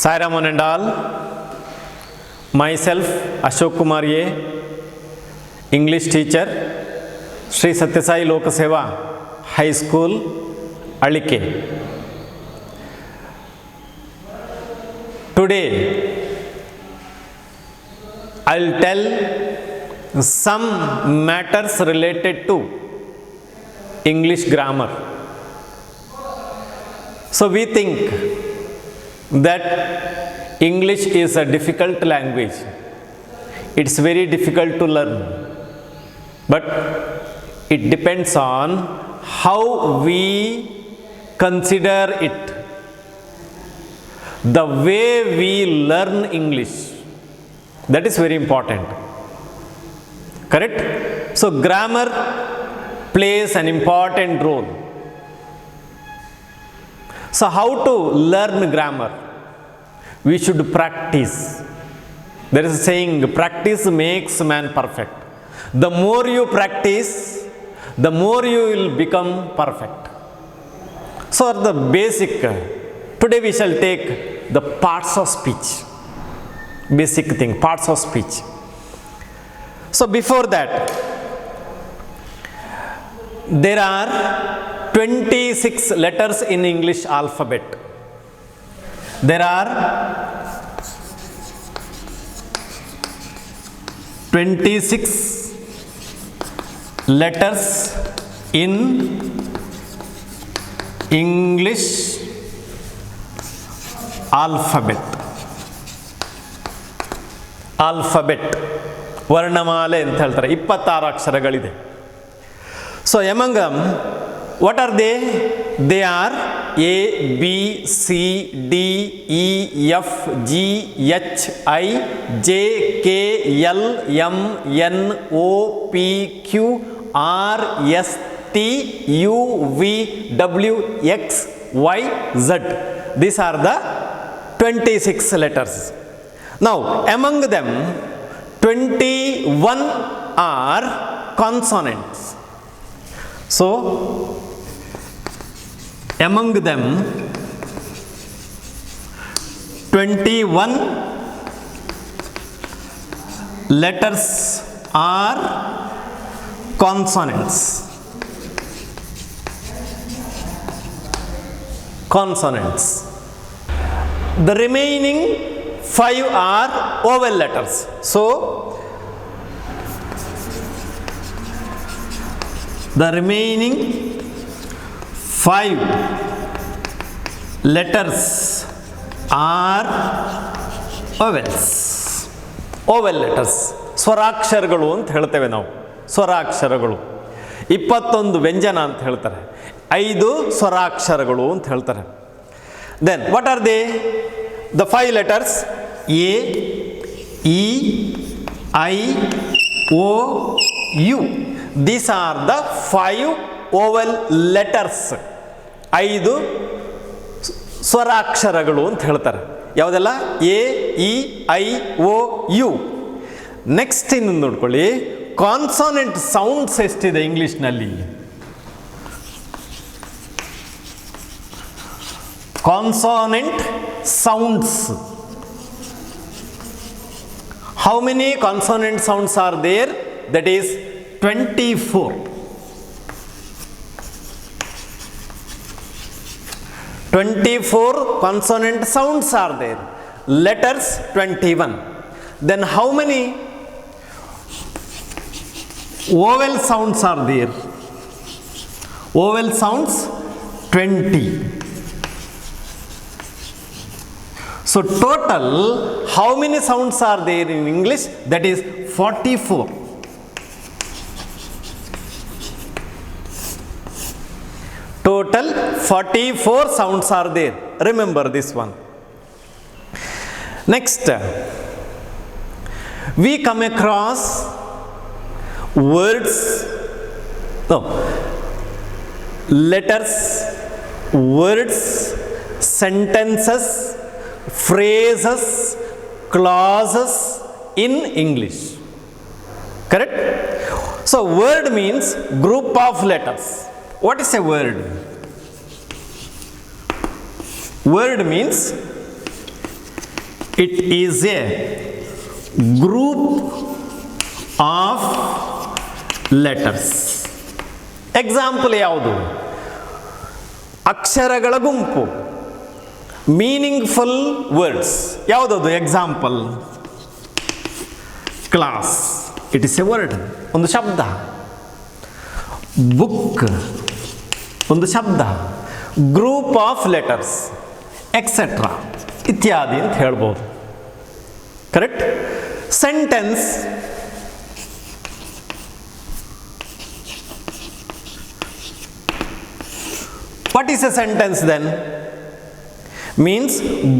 Sai Raman and all, myself Ashok Kumar A, English teacher, Sri Satya Sai Lokaseva High School, Alike. Today I will tell some matters related to English grammar. So we think that English is a difficult language. It's very difficult to learn. But it depends on how we consider it. The way we learn English, that is very important. Correct? So grammar plays an important role. So how to learn grammar? We should practice. There is a saying, practice makes man perfect. The more you practice, the more you will become perfect. So the basic, today we shall take the parts of speech. Basic thing, parts of speech. So before that, there are 26 letters in English alphabet. There are 26 letters in English alphabet. Alphabet. ವರ್ಣಮಾಲೆ ಅಂತ ಹೇಳ್ತಾರೆ 26 ಅಕ್ಷರಗಳಿದೆ. So among them, what are they? They are A, B, C, D, E, F, G, H, I, J, K, L, M, N, O, P, Q, R, S, T, U, V, W, X, Y, Z. These are the 26 letters. Now among them 21 are consonants. So among them 21 letters are consonants. Consonants. The remaining 5 are vowel letters. So the remaining 5 letters are vowels. Vowel letters. ಸ್ವರಾಕ್ಷರಗಳು ಅಂತ ಹೇಳ್ತೇವೆ ನಾವು. ಸ್ವರಾಕ್ಷರಗಳು 21 ವ್ಯಂಜನ ಅಂತ ಹೇಳ್ತಾರೆ. 5 ಸ್ವರಾಕ್ಷರಗಳು ಅಂತ ಹೇಳ್ತಾರೆ. Then what are they? The 5 letters A, E, I, O, U. These are the 5 vowel letters. 5 ಸ್ವರಾಕ್ಷರಗಳು ಅಂತ ಹೇಳ್ತಾರೆ. ಯಾವುದೆಲ್ಲ? A, E, I, O, U. Next ಇನ್ನು ನೋಡ್ಕೊಳ್ಳಿ, ಕಾನ್ಸಾನೆಂಟ್ ಸೌಂಡ್ಸ್ ಎಷ್ಟಿದೆ ಇಂಗ್ಲಿಷ್ನಲ್ಲಿ? Consonant sounds. How many consonant sounds are there? That is 24. 24 consonant sounds are there. Letters 21. Then how many vowel sounds are there? Vowel sounds 20. So total, how many sounds are there in English? That is 44. Total 44 sounds are there. Remember this one. Next, we come across words, letters, words, sentences, phrases, clauses in English. Correct? So word means group of letters. What is a word? Word means It is a group of letters. Example ಯಾವುದು? ಅಕ್ಷರಗಳ ಗುಂಪು. Meaningful words ಯಾವುದದು? Example class, it is A word, ಒಂದು ಶಬ್ದ. Book ಒಂದು ಶಬ್ದ. Group of letters etcetera ಇತ್ಯಾದಿ ಅಂತ ಹೇಳ್ಬೋದು. Correct? Sentence what is a sentence then? Means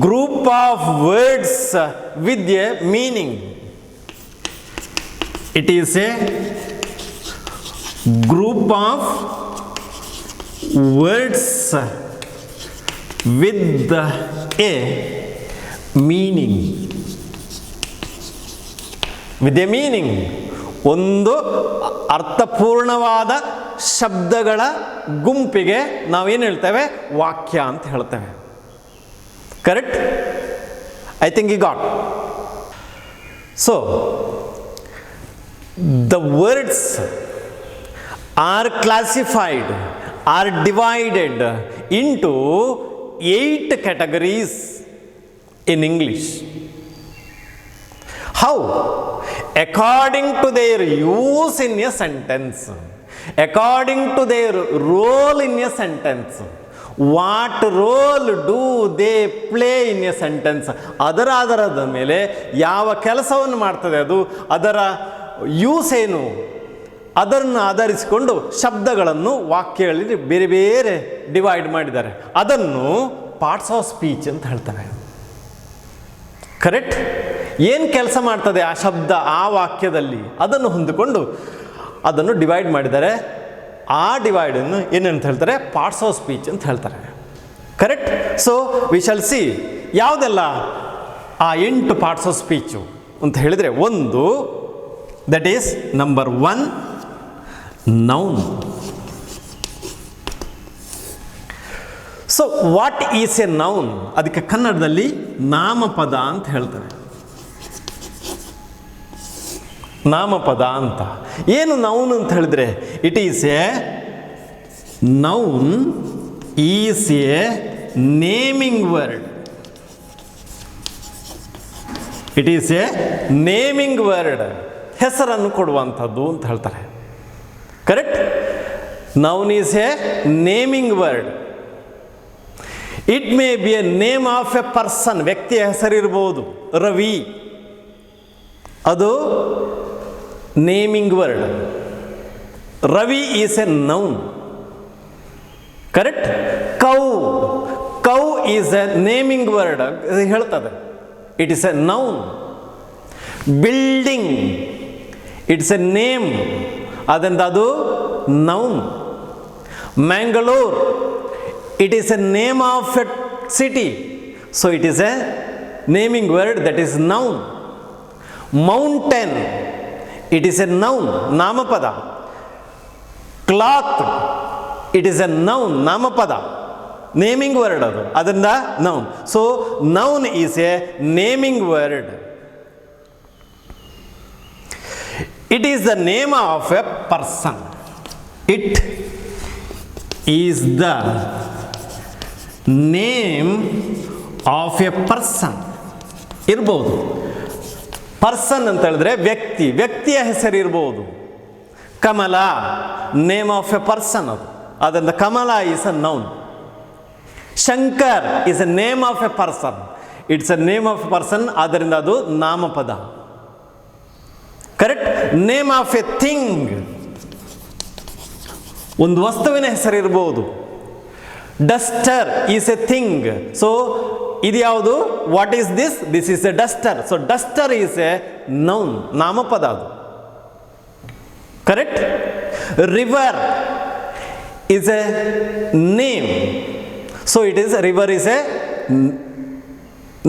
group of words with a meaning. It is a group of words with a meaning. With a meaning. ಒಂದು ಅರ್ಥಪೂರ್ಣವಾದ ಶಬ್ದಗಳ ಗುಂಪಿಗೆ ನಾವೇನು ಹೇಳ್ತೇವೆ? ವಾಕ್ಯ ಅಂತ ಹೇಳ್ತೇವೆ. Correct? I think you got. So the words are classified, are divided into 8 categories in English. How? According to their use in a sentence, according to their role in a sentence. What role do they play in a sentence? ಅದರದ ಮೇಲೆ ಯಾವ ಕೆಲಸವನ್ನು ಮಾಡ್ತದೆ ಅದು, ಅದರ use ಏನು, ಅದನ್ನು ಆಧರಿಸಿಕೊಂಡು ಶಬ್ದಗಳನ್ನು ವಾಕ್ಯಗಳಲ್ಲಿ ಬೇರೆ ಬೇರೆ ಡಿವೈಡ್ ಮಾಡಿದ್ದಾರೆ. ಅದನ್ನು ಪಾರ್ಟ್ಸ್ ಆಫ್ ಸ್ಪೀಚ್ ಅಂತ ಹೇಳ್ತಾರೆ. ಕರೆಕ್ಟ್? ಏನು ಕೆಲಸ ಮಾಡ್ತದೆ ಆ ಶಬ್ದ ಆ ವಾಕ್ಯದಲ್ಲಿ ಅದನ್ನು ಹೊಂದಿಕೊಂಡು ಅದನ್ನು ಡಿವೈಡ್ ಮಾಡಿದ್ದಾರೆ. ಆ ಡಿವೈಡನ್ನು ಏನಂತ ಹೇಳ್ತಾರೆ? ಪಾರ್ಟ್ಸ್ ಆಫ್ ಸ್ಪೀಚ್ ಅಂತ ಹೇಳ್ತಾರೆ. Correct? So we shall C ಯಾವುದೆಲ್ಲ ಆ 8 ಪಾರ್ಟ್ಸ್ ಆಫ್ ಸ್ಪೀಚು ಅಂತ ಹೇಳಿದರೆ, ಒಂದು that is number 1 noun. So what is a noun? ಅದಕ್ಕೆ ಕನ್ನಡದಲ್ಲಿ ನಾಮಪದ ಅಂತ ಹೇಳ್ತಾರೆ. ನಾಮಪದ ಅಂತ. ಏನು ನೌನ್ ಅಂತ ಹೇಳಿದ್ರೆ, it is a noun is a naming word. It is a naming word, ಹೆಸರನ್ನು ಕೊಡುವಂಥದ್ದು ಅಂತ ಹೇಳ್ತಾರೆ. Correct? Noun is a naming word. It may be a name of a person, ವ್ಯಕ್ತಿಯ ಹೆಸರಿರ್ಬೋದು. ರವಿ, ಅದು naming word. Ravi is a noun. Correct? Cow, cow is a naming word, ಹೇಳ್ತದೆ. It is a noun. Building, it's a name, ಅದರಿಂದ ಅದು noun. Mangalore, it is a name of A city, so it is a naming word, that is noun. Mountain, it is a noun, ನಾಮಪದ. Cloth, it is a noun, ನಾಮಪದ, naming word ಅದು, ಅದರಿಂದ noun. So noun is a naming word. It is the name of a person. It is the name of a person ಇರ್ಬೋದು. Person ಅಂತ ಹೇಳಿದ್ರೆ ವ್ಯಕ್ತಿ, ವ್ಯಕ್ತಿಯ ಹೆಸರಿರ್ಬೋದು. Kamala, name of a person ಅದು, ಅದರಿಂದ Kamala is a noun. Shankar is a name of a person, it's a name of a person, ಅದರಿಂದ ಅದು ನಾಮಪದ. Correct? Name of a thing, ಒಂದು ವಸ್ತುವಿನ ಹೆಸರಿರ್ಬೋದು. Duster is a thing, so ಇದು ಯಾವುದು? What is this? This is a duster, so duster is a noun, ನಾಮಪದ ಅದು. Correct? River is a name, so it is river is a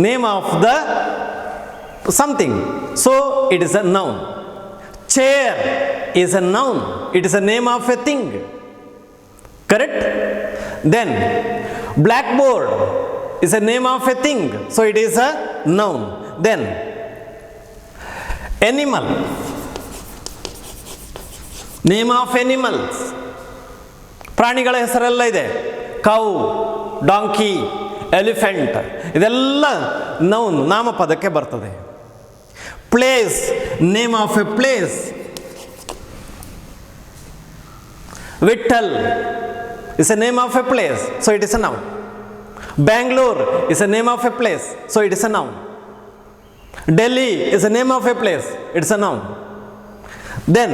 name of the something, so it is a noun. Chair is a noun, it is a name of a thing. Correct? Then blackboard is a name of a thing, so it is a noun. Then animal, name of animals, ಪ್ರಾಣಿಗಳ ಹೆಸರೆಲ್ಲ ಇದೆ. Cow, donkey, elephant, ಇದೆಲ್ಲ noun, ನಾಮಪದಕ್ಕೆ ಬರ್ತದೆ. Place, name of a place. Vitthal is a name of a place, so it is a noun. Bangalore is a name of a place, so it is a noun. Delhi is a name of a place, it's a noun. Then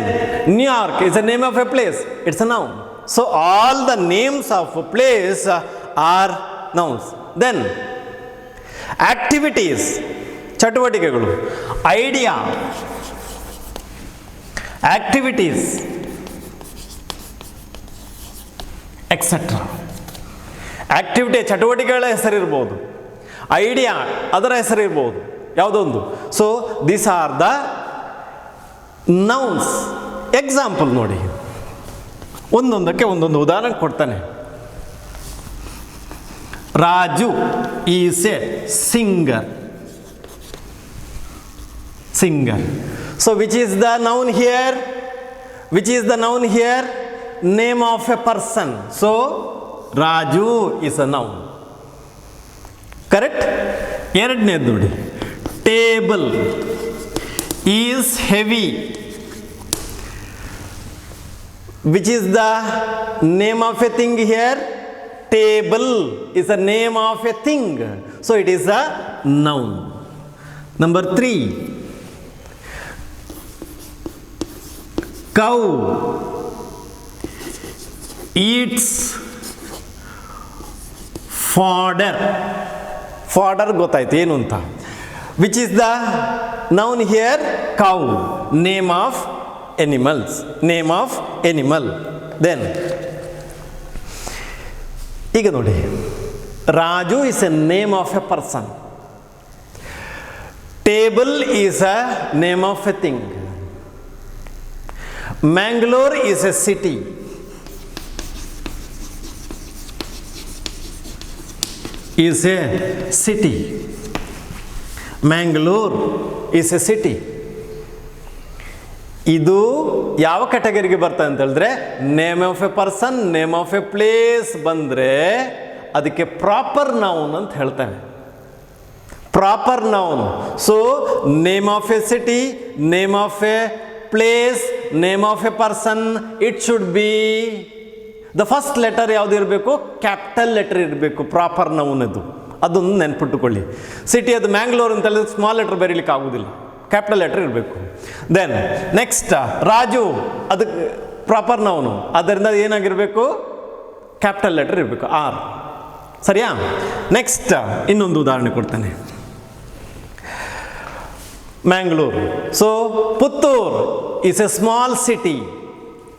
New York is a name of a place, it's a noun. So all the names of a place are nouns. Then activities, ಚಟುವಟಿಕೆಗಳು, idea, activities, etcetera. Activity ಚಟುವಟಿಕೆಗಳ ಹೆಸರಿರ್ಬೋದು, idea ಅದರ ಹೆಸರಿರ್ಬೋದು, ಯಾವುದೊಂದು. So these are the nouns. Example ನೋಡಿ, ಒಂದೊಂದಕ್ಕೆ ಒಂದೊಂದು ಉದಾಹರಣೆ ಕೊಡ್ತಾನೆ. Raju is A singer. Singer. So which is the noun here? Which is the noun here? Name of a person. So Raju is a noun. Correct? ಎರಡನೇದು ನೋಡಿ, table is heavy. Which is the name of a thing here? Table is a name of a thing, so it is a noun. Number 3, cow eats fodder. Fodder ಗೊತ್ತಾಯ್ತು ಏನು ಅಂತ. Which is the noun here? Cow, name of animals, name of animal. Then ಈಗ ನೋಡಿ, Raju is a name of a person. Table is a name of a thing. Mangalore is a city. Is a city. Mangalore is a city. ಇದು ಯಾವ ಕ್ಯಾಟಗರಿಗೆ ಬರ್ತದೆ ಅಂತ ಹೇಳಿದ್ರೆ, name of a person, name of a place ಬಂದರೆ ಅದಕ್ಕೆ proper noun ಅಂತ ಹೇಳ್ತೇವೆ. Proper noun. So name of A city, name of a place, name of a person, it should be the first letter ಯಾವುದು ಇರಬೇಕು? Capital letter ಇರಬೇಕು. Proper noun ಅದು, ಅದೊಂದು ನೆನ್ಪಿಟ್ಟುಕೊಳ್ಳಿ. City ಅದು ಮ್ಯಾಂಗ್ಳೂರ್ ಅಂತ ಹೇಳಿದ್ರೆ ಸ್ಮಾಲ್ ಲೆಟರ್ ಬರೀಲಿಕ್ಕೆ ಆಗೋದಿಲ್ಲ, ಕ್ಯಾಪಿಟಲ್ ಲೆಟರ್ ಇರಬೇಕು. ದೆನ್ ನೆಕ್ಸ್ಟ್ ರಾಜು, ಅದಕ್ಕೆ ಪ್ರಾಪರ್ ನೌನು, ಅದರಿಂದ ಏನಾಗಿರಬೇಕು? ಕ್ಯಾಪಿಟಲ್ ಲೆಟರ್ ಇರಬೇಕು, ಆರ್. ಸರಿಯಾ? ನೆಕ್ಸ್ಟ್ ಇನ್ನೊಂದು ಉದಾಹರಣೆ ಕೊಡ್ತಾನೆ. Mangalore. So Puttur is a small city.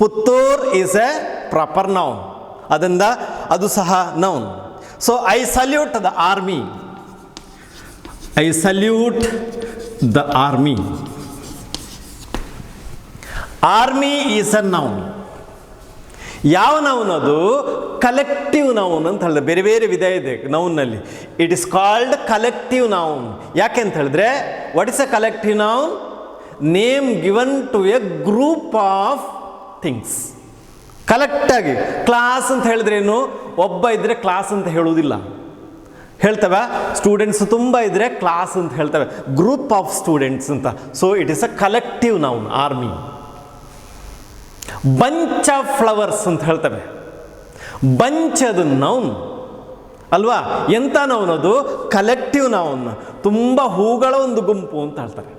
Puttur is a proper noun, ಅದರಿಂದ ಅದು ಸಹ noun. So I salute the army. I salute the army. Army is a noun. ಯಾವ ನೌನ್ ಅದು? ಕಲೆಕ್ಟಿವ್ ನೌನ್ ಅಂತ ಹೇಳಿದ್ರೆ, ಬೇರೆ ಬೇರೆ ವಿಧ ಇದೆ ನೌನ್ನಲ್ಲಿ. It is called collective noun. ಯಾಕೆ ಅಂತ ಹೇಳಿದ್ರೆ, what is a collective noun? Name given to a group of things. ಕಲೆಕ್ಟಾಗಿ. ಕ್ಲಾಸ್ ಅಂತ ಹೇಳಿದ್ರೇನು? ಒಬ್ಬ ಇದ್ದರೆ ಕ್ಲಾಸ್ ಅಂತ ಹೇಳುವುದಿಲ್ಲ, ಹೇಳ್ತವೆ. ಸ್ಟೂಡೆಂಟ್ಸ್ ತುಂಬ ಇದ್ದರೆ ಕ್ಲಾಸ್ ಅಂತ ಹೇಳ್ತವೆ, ಗ್ರೂಪ್ ಆಫ್ ಸ್ಟೂಡೆಂಟ್ಸ್ ಅಂತ. So it is a collective noun, army. Bunch of flowers ಅಂತ ಹೇಳ್ತವೆ. ಬಂಚ್ ಅದು ನೌನ್ ಅಲ್ವಾ? ಎಂಥ ನೌನ್ ಅದು? Collective noun. ತುಂಬ ಹೂಗಳ ಒಂದು ಗುಂಪು ಅಂತ ಹೇಳ್ತಾರೆ.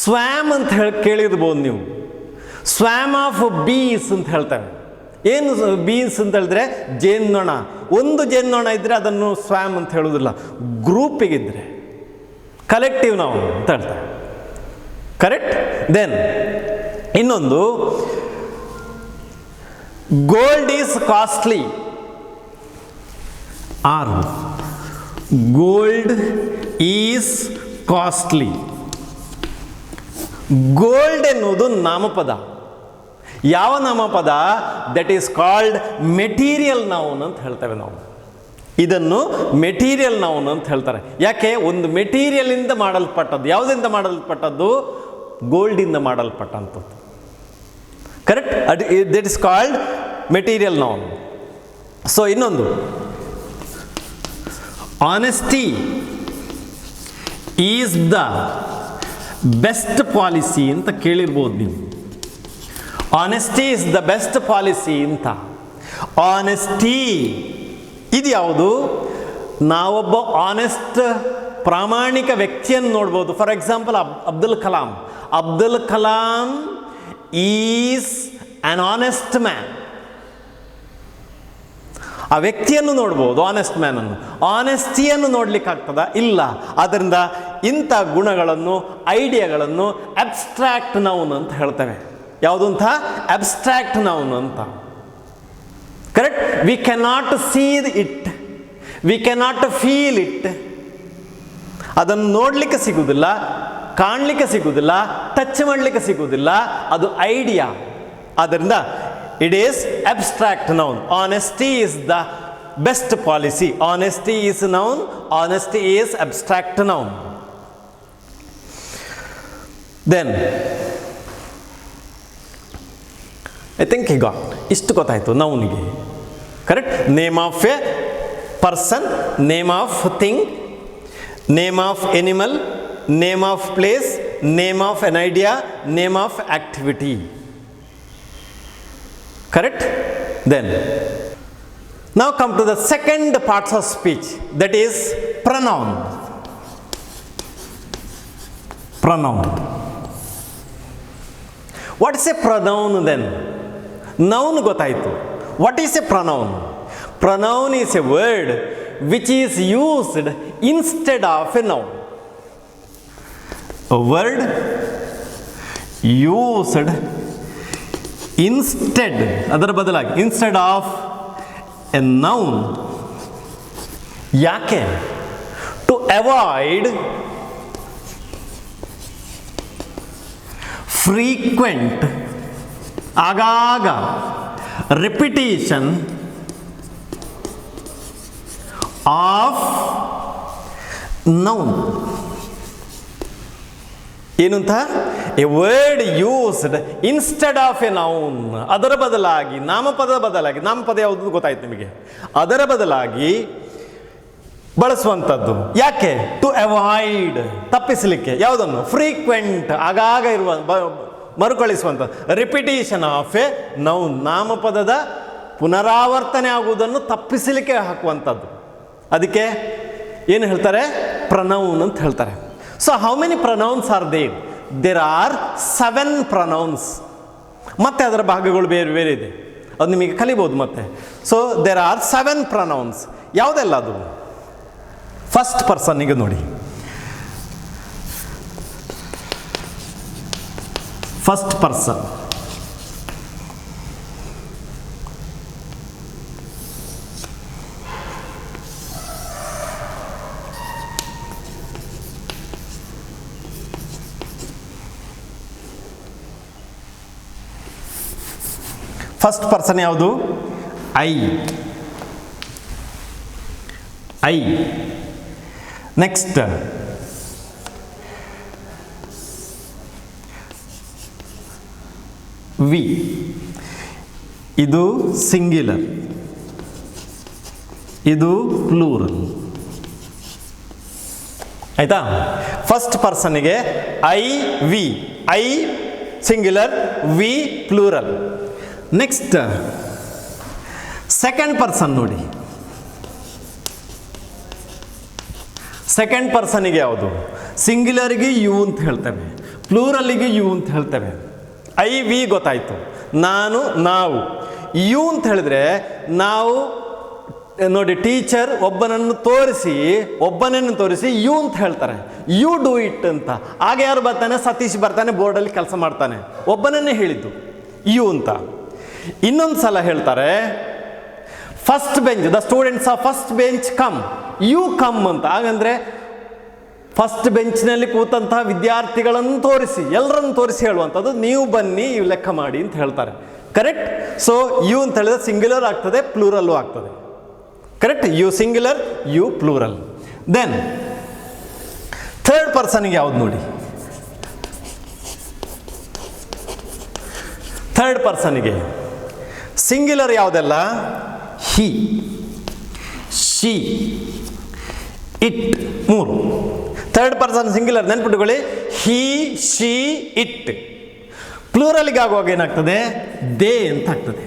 ಸ್ವ್ಯಾಮ್ ಅಂತ ಕೇಳಿರ್ಬೋದು ನೀವು. ಸ್ವ್ಯಾಮ್ ಆಫ್ ಬೀಸ್ ಅಂತ ಹೇಳ್ತೇವೆ. ಏನು ಬೀಸ್ ಅಂತ ಹೇಳಿದ್ರೆ ಜೇನ್ನೊಣ. ಒಂದು ಜೇನ್ನೊಣ ಇದ್ದರೆ ಅದನ್ನು ಸ್ವ್ಯಾಮ್ ಅಂತ ಹೇಳೋದಿಲ್ಲ, ಗ್ರೂಪಿಗಿದ್ರೆ ಕಲೆಕ್ಟಿವ್ ನೌನ್ ಅಂತ ಹೇಳ್ತಾರೆ. ಕರೆಕ್ಟ್? ದೆನ್ ಇನ್ನೊಂದು, gold is costly. Or gold is costly. Gold ಎನ್ನುವುದು ನಾಮಪದ. ಯಾವ ನಾಮಪದ? That is called material noun ಅಂತ ಹೇಳ್ತೇವೆ ನಾವು. ಇದನ್ನು ಮೆಟೀರಿಯಲ್ ನೌನ್ ಅಂತ ಹೇಳ್ತಾರೆ. ಯಾಕೆ? ಒಂದು ಮೆಟೀರಿಯಲಿಂದ ಮಾಡಲ್ಪಟ್ಟದ್ದು. ಯಾವುದರಿಂದ ಮಾಡಲ್ಪಟ್ಟದ್ದು? ಗೋಲ್ಡಿಂದ ಮಾಡಲ್ಪಟ್ಟಂಥದ್ದು. Correct? That is called material noun. So ಇನ್ನೊಂದು, honesty is the best policy ಅಂತ ಕೇಳಿರ್ಬೋದು ನೀವು. Honesty is the best policy ಅಂತ. ಆನೆಸ್ಟಿ ಇದು ಯಾವುದು? ನಾವೊಬ್ಬ ಆನೆಸ್ಟ್ ಪ್ರಾಮಾಣಿಕ ವ್ಯಕ್ತಿಯನ್ನು ನೋಡ್ಬೋದು. For example Abdul Kalam. Abdul Kalam is an honest man. ಆ ವ್ಯಕ್ತಿಯನ್ನು ನೋಡ್ಬೋದು, ಆನೆಸ್ಟ್ ಮ್ಯಾನನ್ನು. ಆನೆಸ್ಟಿಯನ್ನು ನೋಡ್ಲಿಕ್ಕಾಗ್ತದ? ಇಲ್ಲ. ಆದ್ದರಿಂದ ಇಂಥ ಗುಣಗಳನ್ನು, ಐಡಿಯಾಗಳನ್ನು ಅಬ್ಸ್ಟ್ರಾಕ್ಟ್ ನೌನ್ ಅಂತ ಹೇಳ್ತೇವೆ. ಯಾವುದು ಅಂತ? ಅಬ್ಸ್ಟ್ರಾಕ್ಟ್ ನೌನ್ ಅಂತ. Correct? V cannot sea it, V cannot feel it. ಅದನ್ನು ನೋಡಲಿಕ್ಕೆ ಸಿಗುವುದಿಲ್ಲ, ಕಾಣಲಿಕ್ಕೆ ಸಿಗುವುದಿಲ್ಲ, ಟಚ್ ಮಾಡಲಿಕ್ಕೆ ಸಿಗುವುದಿಲ್ಲ. ಅದು ಐಡಿಯಾ. ಆದ್ದರಿಂದ it is abstract noun. Honesty is the best policy. Honesty is noun. Honesty is abstract noun. Then I think he got ಇಷ್ಟು ಗೊತ್ತಾಯಿತು ನೌನಿಗೆ. Correct? Name of a person, name of thing, name of animal, name of place, name of an idea, name of activity. Correct? Then now come to the second parts of speech, that is pronoun. Pronoun. What is a pronoun then? Noun ಗೊತ್ತಾಯಿತು. What is a pronoun? Pronoun is a word which is used instead of a noun. A word used instead, ಅದರ ಬದಲಾಗಿ, instead of a noun. ಯಾಕೆ? To avoid frequent, ಆಗಾಗ, repetition of noun. ಏನು ಅಂತ? A word used instead of a noun. ಅದರ ಬದಲಾಗಿ, ನಾಮಪದ ಬದಲಾಗಿ, ನಾಮಪದ ಯಾವುದು ಗೊತ್ತಾಯ್ತು ನಿಮಗೆ, ಅದರ ಬದಲಾಗಿ ಬಳಸುವಂಥದ್ದು. ಯಾಕೆ? ಟು ಅವಾಯ್ಡ್, ತಪ್ಪಿಸಲಿಕ್ಕೆ. ಯಾವುದನ್ನು? ಫ್ರೀಕ್ವೆಂಟ್, ಆಗಾಗ ಇರುವ, ಮರುಕಳಿಸುವಂಥದ್ದು. ರಿಪಿಟೇಷನ್ ಆಫ್ ಎ ನೌನ್, ನಾಮಪದದ ಪುನರಾವರ್ತನೆ ಆಗುವುದನ್ನು ತಪ್ಪಿಸಲಿಕ್ಕೆ ಹಾಕುವಂಥದ್ದು. ಅದಕ್ಕೆ ಏನು ಹೇಳ್ತಾರೆ? ಪ್ರನೌನ್ ಅಂತ ಹೇಳ್ತಾರೆ. So how many pronouns are there? There are 7 pronouns. ಮತ್ತೆ ಅದರ ಭಾಗಗಳು ಬೇರೆ ಬೇರೆ ಇದೆ, ಅದು ನಿಮಗೆ ಕಲಿಬೋದು ಮತ್ತೆ. So there are 7 pronouns. ಯಾವುದೆಲ್ಲ ಅದು? ಫಸ್ಟ್ ಪರ್ಸನ್ನಿಗೆ ನೋಡಿ. ಫಸ್ಟ್ ಪರ್ಸನ್, ಫಸ್ಟ್ ಪರ್ಸನ್ ಯಾವುದು? ಐ. ಐ. Next we. ಇದು ಸಿಂಗ್ಯುಲರ್, ಇದು ಪ್ಲೂರಲ್. ಆಯ್ತಾ? ಫಸ್ಟ್ ಪರ್ಸನ್ನಿಗೆ I, we. I singular, we plural. Next second person ನೋಡಿ. ಸೆಕೆಂಡ್ ಪರ್ಸನ್ನಿಗೆ ಯಾವುದು? ಸಿಂಗ್ಯುಲರ್ಗೆ ಯು ಅಂತ ಹೇಳ್ತೇವೆ, ಪ್ಲೂರಲ್ಲಿಗೆ ಯು ಅಂತ ಹೇಳ್ತೇವೆ. ಐ, ವಿ ಗೊತ್ತಾಯಿತು. ನಾನು, ನಾವು. ಯು ಅಂತ ಹೇಳಿದ್ರೆ ನಾವು ನೋಡಿ, ಟೀಚರ್ ಒಬ್ಬನನ್ನು ತೋರಿಸಿ ಯು ಅಂತ ಹೇಳ್ತಾರೆ. ಯು ಡೂ ಇಟ್ ಅಂತ. ಆಗ ಯಾರು ಬರ್ತಾನೆ? ಸತೀಶ್ ಬರ್ತಾನೆ, ಬೋರ್ಡಲ್ಲಿ ಕೆಲಸ ಮಾಡ್ತಾನೆ. ಒಬ್ಬನನ್ನೇ ಹೇಳಿದ್ದು ಯು ಅಂತ. ಇನ್ನೊಂದು ಸಲ ಹೇಳ್ತಾರೆ, first bench, the students of first bench come, you come ಅಂತ. ಹಾಗಂದ್ರೆ ಫಸ್ಟ್ ಬೆಂಚ್ನಲ್ಲಿ ಕೂತಂತಹ ವಿದ್ಯಾರ್ಥಿಗಳನ್ನು ತೋರಿಸಿ, ಎಲ್ಲರನ್ನು ತೋರಿಸಿ ಹೇಳುವಂಥದ್ದು ನೀವು ಬನ್ನಿ, ಇವು ಲೆಕ್ಕ ಮಾಡಿ ಅಂತ ಹೇಳ್ತಾರೆ. ಕರೆಕ್ಟ್? ಸೊ ಯು ಅಂತ ಹೇಳಿದ್ರೆ ಸಿಂಗ್ಯುಲರ್ ಆಗ್ತದೆ, ಪ್ಲೂರಲ್ಲು ಆಗ್ತದೆ. Correct? You singular, you plural. Then third ಪರ್ಸನ್ಗೆ ಯಾವ್ದು ನೋಡಿ. ಥರ್ಡ್ ಪರ್ಸನ್ಗೆ ಸಿಂಗ್ಯುಲರ್ ಯಾವುದೆಲ್ಲ? ಹಿ, ಶಿ, ಇಟ್, ಮೂರು. ಥರ್ಡ್ ಪರ್ಸನ್ ಸಿಂಗ್ಯುಲರ್ ನೆನ್ಪಿಟ್ಕೊಳ್ಳಿ, ಹಿ, ಶಿ, ಇಟ್. ಪ್ಲೂರಲ್ಗೆ ಆಗುವಾಗ ಏನಾಗ್ತದೆ? ದೇ ಅಂತ ಆಗ್ತದೆ.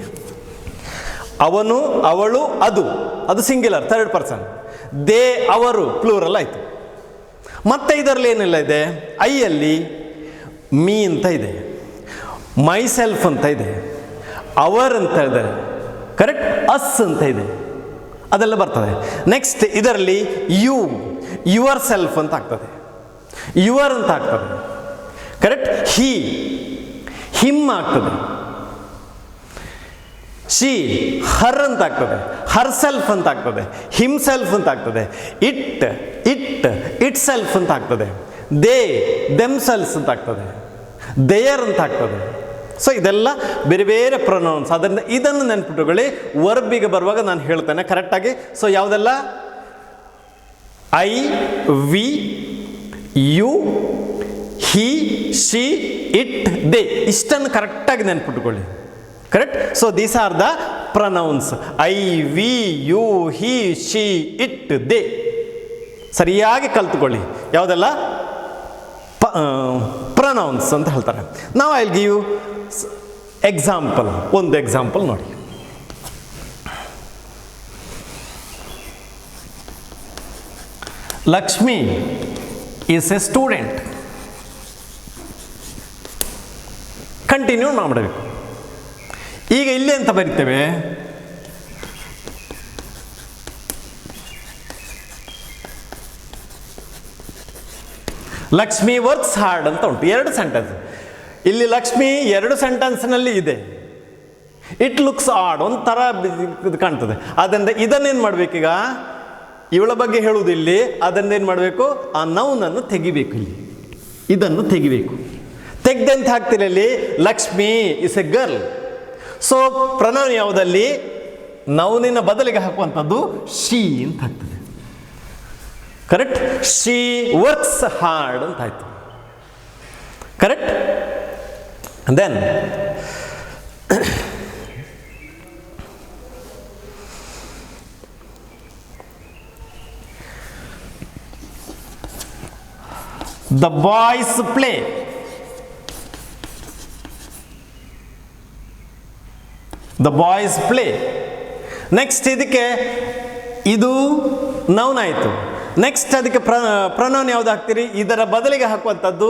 ಅವನು, ಅವಳು, ಅದು, ಅದು ಸಿಂಗ್ಯುಲರ್ ಥರ್ಡ್ ಪರ್ಸನ್. ದೇ, ಅವರು ಪ್ಲೂರಲ್ ಆಯಿತು. ಮತ್ತೆ ಇದರಲ್ಲಿ ಏನೆಲ್ಲ ಇದೆ? ಐಯಲ್ಲಿ ಮೀ ಅಂತ ಇದೆ, ಮೈ ಸೆಲ್ಫ್ ಅಂತ ಇದೆ, ಅವರ್ ಅಂತ ಇದೆ, ಕರೆಕ್ಟ್? ಅಸ್ ಅಂತ ಇದೆ, ಅದೆಲ್ಲ ಬರ್ತದೆ. ನೆಕ್ಸ್ಟ್ ಇದರಲ್ಲಿ ಯು, ಯುವರ್ ಸೆಲ್ಫ್ ಅಂತ ಆಗ್ತದೆ, ಯುವರ್ ಅಂತ ಆಗ್ತದೆ, ಕರೆಕ್ಟ್? ಹಿ, ಹಿಮ್ ಆಗ್ತದೆ. ಶಿ, ಹರ್ ಅಂತ ಆಗ್ತದೆ, ಹರ್ ಸೆಲ್ಫ್ ಅಂತ ಆಗ್ತದೆ, ಹಿಮ್ ಸೆಲ್ಫ್ ಅಂತ ಆಗ್ತದೆ. ಇಟ್, ಇಟ್ ಸೆಲ್ಫ್ ಅಂತ ಆಗ್ತದೆ. ದೇ, ದೆಮ್ ಸೆಲ್ಫ್ ಅಂತ ಆಗ್ತದೆ, ದೇಯರ್ ಅಂತ ಆಗ್ತದೆ. ಸೊ ಇದೆಲ್ಲ ಬೇರೆ ಬೇರೆ ಪ್ರೊನೌನ್ಸ್. ಅದರಿಂದ ಇದನ್ನು ನೆನ್ಪಿಟ್ಟುಕೊಳ್ಳಿ. ವರ್ಬಿಗೆ ಬರುವಾಗ ನಾನು ಹೇಳ್ತೇನೆ ಕರೆಕ್ಟಾಗಿ. ಸೊ ಯಾವುದೆಲ್ಲ? I, we, you, he, she, it, they. ಇಷ್ಟನ್ನು ಕರೆಕ್ಟಾಗಿ ನೆನ್ಪಿಟ್ಟುಕೊಳ್ಳಿ. Correct? So these are the pronouns. I, we, you, he, she, it, they. ಸರಿಯಾಗಿ ಕಲ್ತುಕೊಳ್ಳಿ. ಯಾವುದೆಲ್ಲ? ಪ್ರನೌನ್ಸ್ ಅಂತ ಹೇಳ್ತಾರೆ. ನಾವು I will give you example. ಒಂದು ಎಕ್ಸಾಂಪಲ್ ನೋಡಿ. Lakshmi is a student. Continue ಮಾಡಬೇಕು. ಈಗ ಇಲ್ಲಿ ಅಂತ ಬರಿತೇವೆ, ಲಕ್ಷ್ಮಿ ವರ್ಕ್ಸ್ ಹಾರ್ಡ್ ಅಂತ ಉಂಟು. ಎರಡು ಸೆಂಟೆನ್ಸ್ ಇಲ್ಲಿ. ಲಕ್ಷ್ಮಿ ಎರಡು ಸೆಂಟೆನ್ಸ್ನಲ್ಲಿ ಇದೆ. ಇಟ್ ಲುಕ್ಸ್ ಆಡ್, ಒಂಥರ ಇದು ಕಾಣ್ತದೆ. ಅದರಿಂದ ಇದನ್ನೇನು ಮಾಡಬೇಕೀಗ? ಇವಳ ಬಗ್ಗೆ ಹೇಳುವುದು ಇಲ್ಲಿ. ಅದರಿಂದ ಏನು ಮಾಡಬೇಕು? ಆ ನೌನನ್ನು ತೆಗಿಬೇಕು. ಇಲ್ಲಿ ಇದನ್ನು ತೆಗಿಬೇಕು. ತೆಗ್ದಂತ ಹಾಕ್ತೀರಿ ಅಲ್ಲಿ. Lakshmi is a girl. So pronoun ಯಾವುದಲ್ಲಿ? ನೌನಿನ ಬದಲಿಗೆ ಹಾಕುವಂಥದ್ದು ಶಿ ಅಂತ ಆಗ್ತದೆ. ಕರೆಕ್ಟ್? ಶಿ ವರ್ಕ್ಸ್ ಹಾರ್ಡ್ ಅಂತ ಆಯ್ತು. Correct? Then the boys play. The boys play. Next ಇದಕ್ಕೆ ಇದು ನೌನ್ ಆಯಿತು. ನೆಕ್ಸ್ಟ್ ಅದಕ್ಕೆ ಪ್ರನೌನ್ ಯಾವ್ದು ಹಾಕ್ತೀರಿ? ಇದರ ಬದಲಿಗೆ ಹಾಕುವಂಥದ್ದು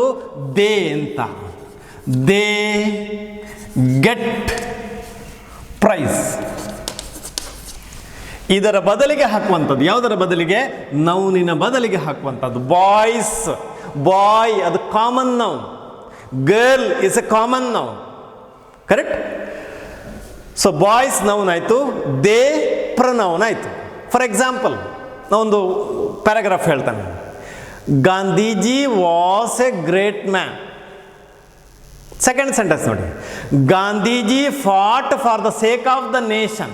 ದೇ ಅಂತ. They get prize. ಇದರ ಬದಲಿಗೆ ಹಾಕುವಂಥದ್ದು ಯಾವುದರ ಬದಲಿಗೆ? ನೌನಿನ ಬದಲಿಗೆ ಹಾಕುವಂಥದ್ದು ಬಾಯ್ಸ್. ಬಾಯ್ ಅದು common noun. Girl is a common noun. Correct? So boys noun ಆಯಿತು, ದೇ ಪ್ರನೌನ್ ಆಯಿತು. ಫಾರ್ ಎಕ್ಸಾಂಪಲ್ ನಾವೊಂದು ಪ್ಯಾರಾಗ್ರಾಫ್ ಹೇಳ್ತಾನೆ. Gandhiji was a great man. Second sentence ನೋಡಿ. Gandhiji fought for the sake of the nation.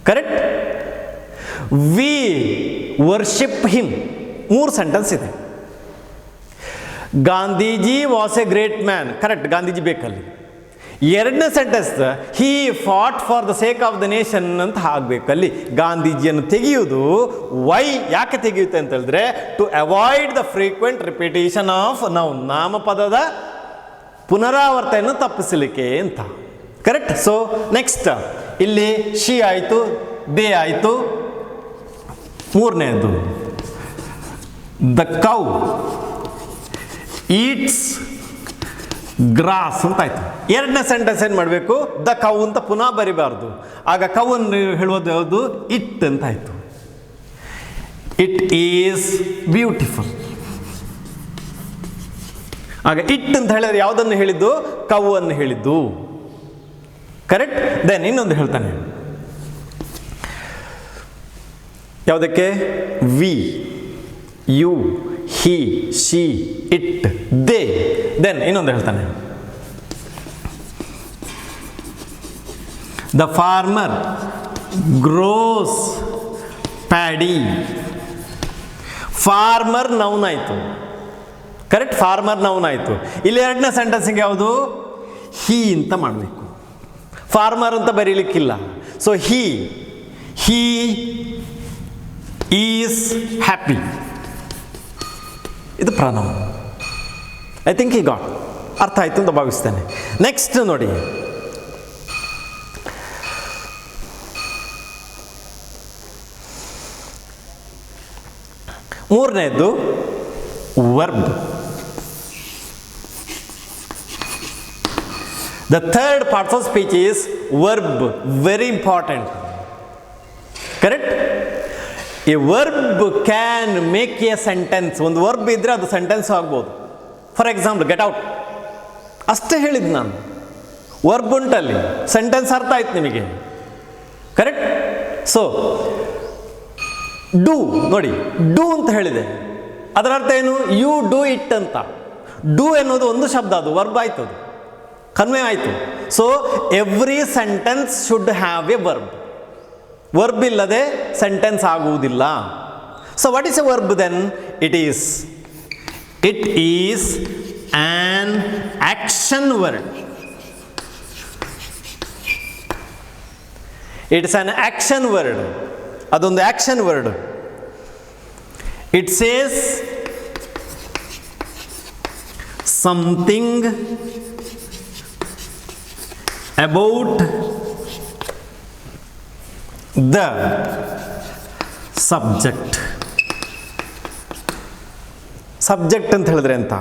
Correct? We worship him. ಮೂರು sentence ಇದೆ. Gandhiji was a great man. Correct, Gandhiji ಬೇಕಲ್ಲಿ. ಎರಡನೇ sentence he fought for the sake of the nation ಅಂತ ಆಗಬೇಕಲ್ಲಿ. ಗಾಂಧೀಜಿಯನ್ನು ತೆಗೆಯುವುದು Y, ಯಾಕೆ ತೆಗೆಯುತ್ತೆ ಅಂತ ಹೇಳಿದ್ರೆ to avoid the frequent repetition of noun. ನಾಮಪದದ ಪುನರಾವರ್ತನೆಯನ್ನು ತಪ್ಪಿಸಲಿಕ್ಕೆ ಅಂತ. ಕರೆಕ್ಟ್? ಸೊ ನೆಕ್ಸ್ಟ್ ಇಲ್ಲಿ ಶಿ ಆಯಿತು, ದೇ ಆಯಿತು. ಮೂರನೇದು ದ ಕೌ ಈಟ್ಸ್ ಗ್ರಾಸ್ ಅಂತ ಆಯ್ತು. ಎರಡನೇ ಸೆಂಟೆನ್ಸ್ ಏನು ಮಾಡಬೇಕು? ದ ಕೌ ಅಂತ ಪುನಃ ಬರಿಬಾರ್ದು. ಆಗ ಕೌವನ್ನು ಹೇಳುವುದು ಯಾವುದು? ಇಟ್ ಅಂತ ಆಯಿತು. It is beautiful. ಆಗ ಇಟ್ ಅಂತ ಹೇಳಿದ್ರೆ ಯಾವುದನ್ನು ಹೇಳಿದ್ದು? ಕೌವನ್ನು ಹೇಳಿದ್ದು. ಕರೆಕ್ಟ್? ದೆನ್ ಇನ್ನೊಂದು ಹೇಳ್ತಾನೆ. ಯಾವುದಕ್ಕೆ? We, you, he, she, it, they. Then ಇನ್ನೊಂದು ಹೇಳ್ತಾನೆ. The farmer grows paddy. Farmer noun ಆಯಿತು, ಕರೆಕ್ಟ್, ಫಾರ್ಮರ್ ನೌನ್ ಆಯಿತು. ಇಲ್ಲಿ ಎರಡನೇ ಸೆಂಟೆನ್ಸಿಗೆ ಯಾವುದು? ಹೀ ಅಂತ ಮಾಡಬೇಕು, ಫಾರ್ಮರ್ ಅಂತ ಬರೀಲಿಕ್ಕಿಲ್ಲ. ಸೊ ಹೀ ಈಸ್ ಹ್ಯಾಪಿ, ಇದು ಪ್ರನೌನ್. ಐ ಥಿಂಕ್ ಈ ಗಾಟ್ ಅರ್ಥ ಆಯಿತು ಅಂತ ಭಾವಿಸ್ತೇನೆ. ನೆಕ್ಸ್ಟ್ ನೋಡಿ, ಮೂರನೇದು verb. The third part of speech is verb, very important. Correct? A verb can make a sentence. ಒಂದು ವರ್ಬ್ ಇದ್ರೆ ಅದು ಸೆಂಟೆನ್ಸ್ ಆಗ್ಬೋದು. ಫಾರ್ ಎಕ್ಸಾಂಪಲ್, ಗೆಟ್ ಔಟ್ ಅಷ್ಟೇ ಹೇಳಿದ್ದು ನಾನು. ವರ್ಬ್ ಉಂಟಲ್ಲಿ, ಸೆಂಟೆನ್ಸ್ ಅರ್ಥ ಆಯ್ತು ನಿಮಗೆ, ಕರೆಕ್ಟ್? ಸೊ ಡೂ ನೋಡಿ, ಡೂ ಅಂತ ಹೇಳಿದೆ, ಅದರ ಅರ್ಥ ಏನು? ಯು ಡೂ ಇಟ್ ಅಂತ. ಡೂ ಎನ್ನುವುದು ಒಂದು ಶಬ್ದ, ಅದು ವರ್ಬ್ ಆಯ್ತು, ಅದು ಕನ್ವೆ ಆಯಿತು. So every sentence should have a verb. Verb ಇಲ್ಲದೆ ಸೆಂಟೆನ್ಸ್ ಆಗುವುದಿಲ್ಲ. So what is a verb then? It is an action word. It's an action word, ಅದೊಂದು action word. It says something about the subject. Subject ಅಂತ ಹೇಳಿದ್ರೆ ಅಂತ,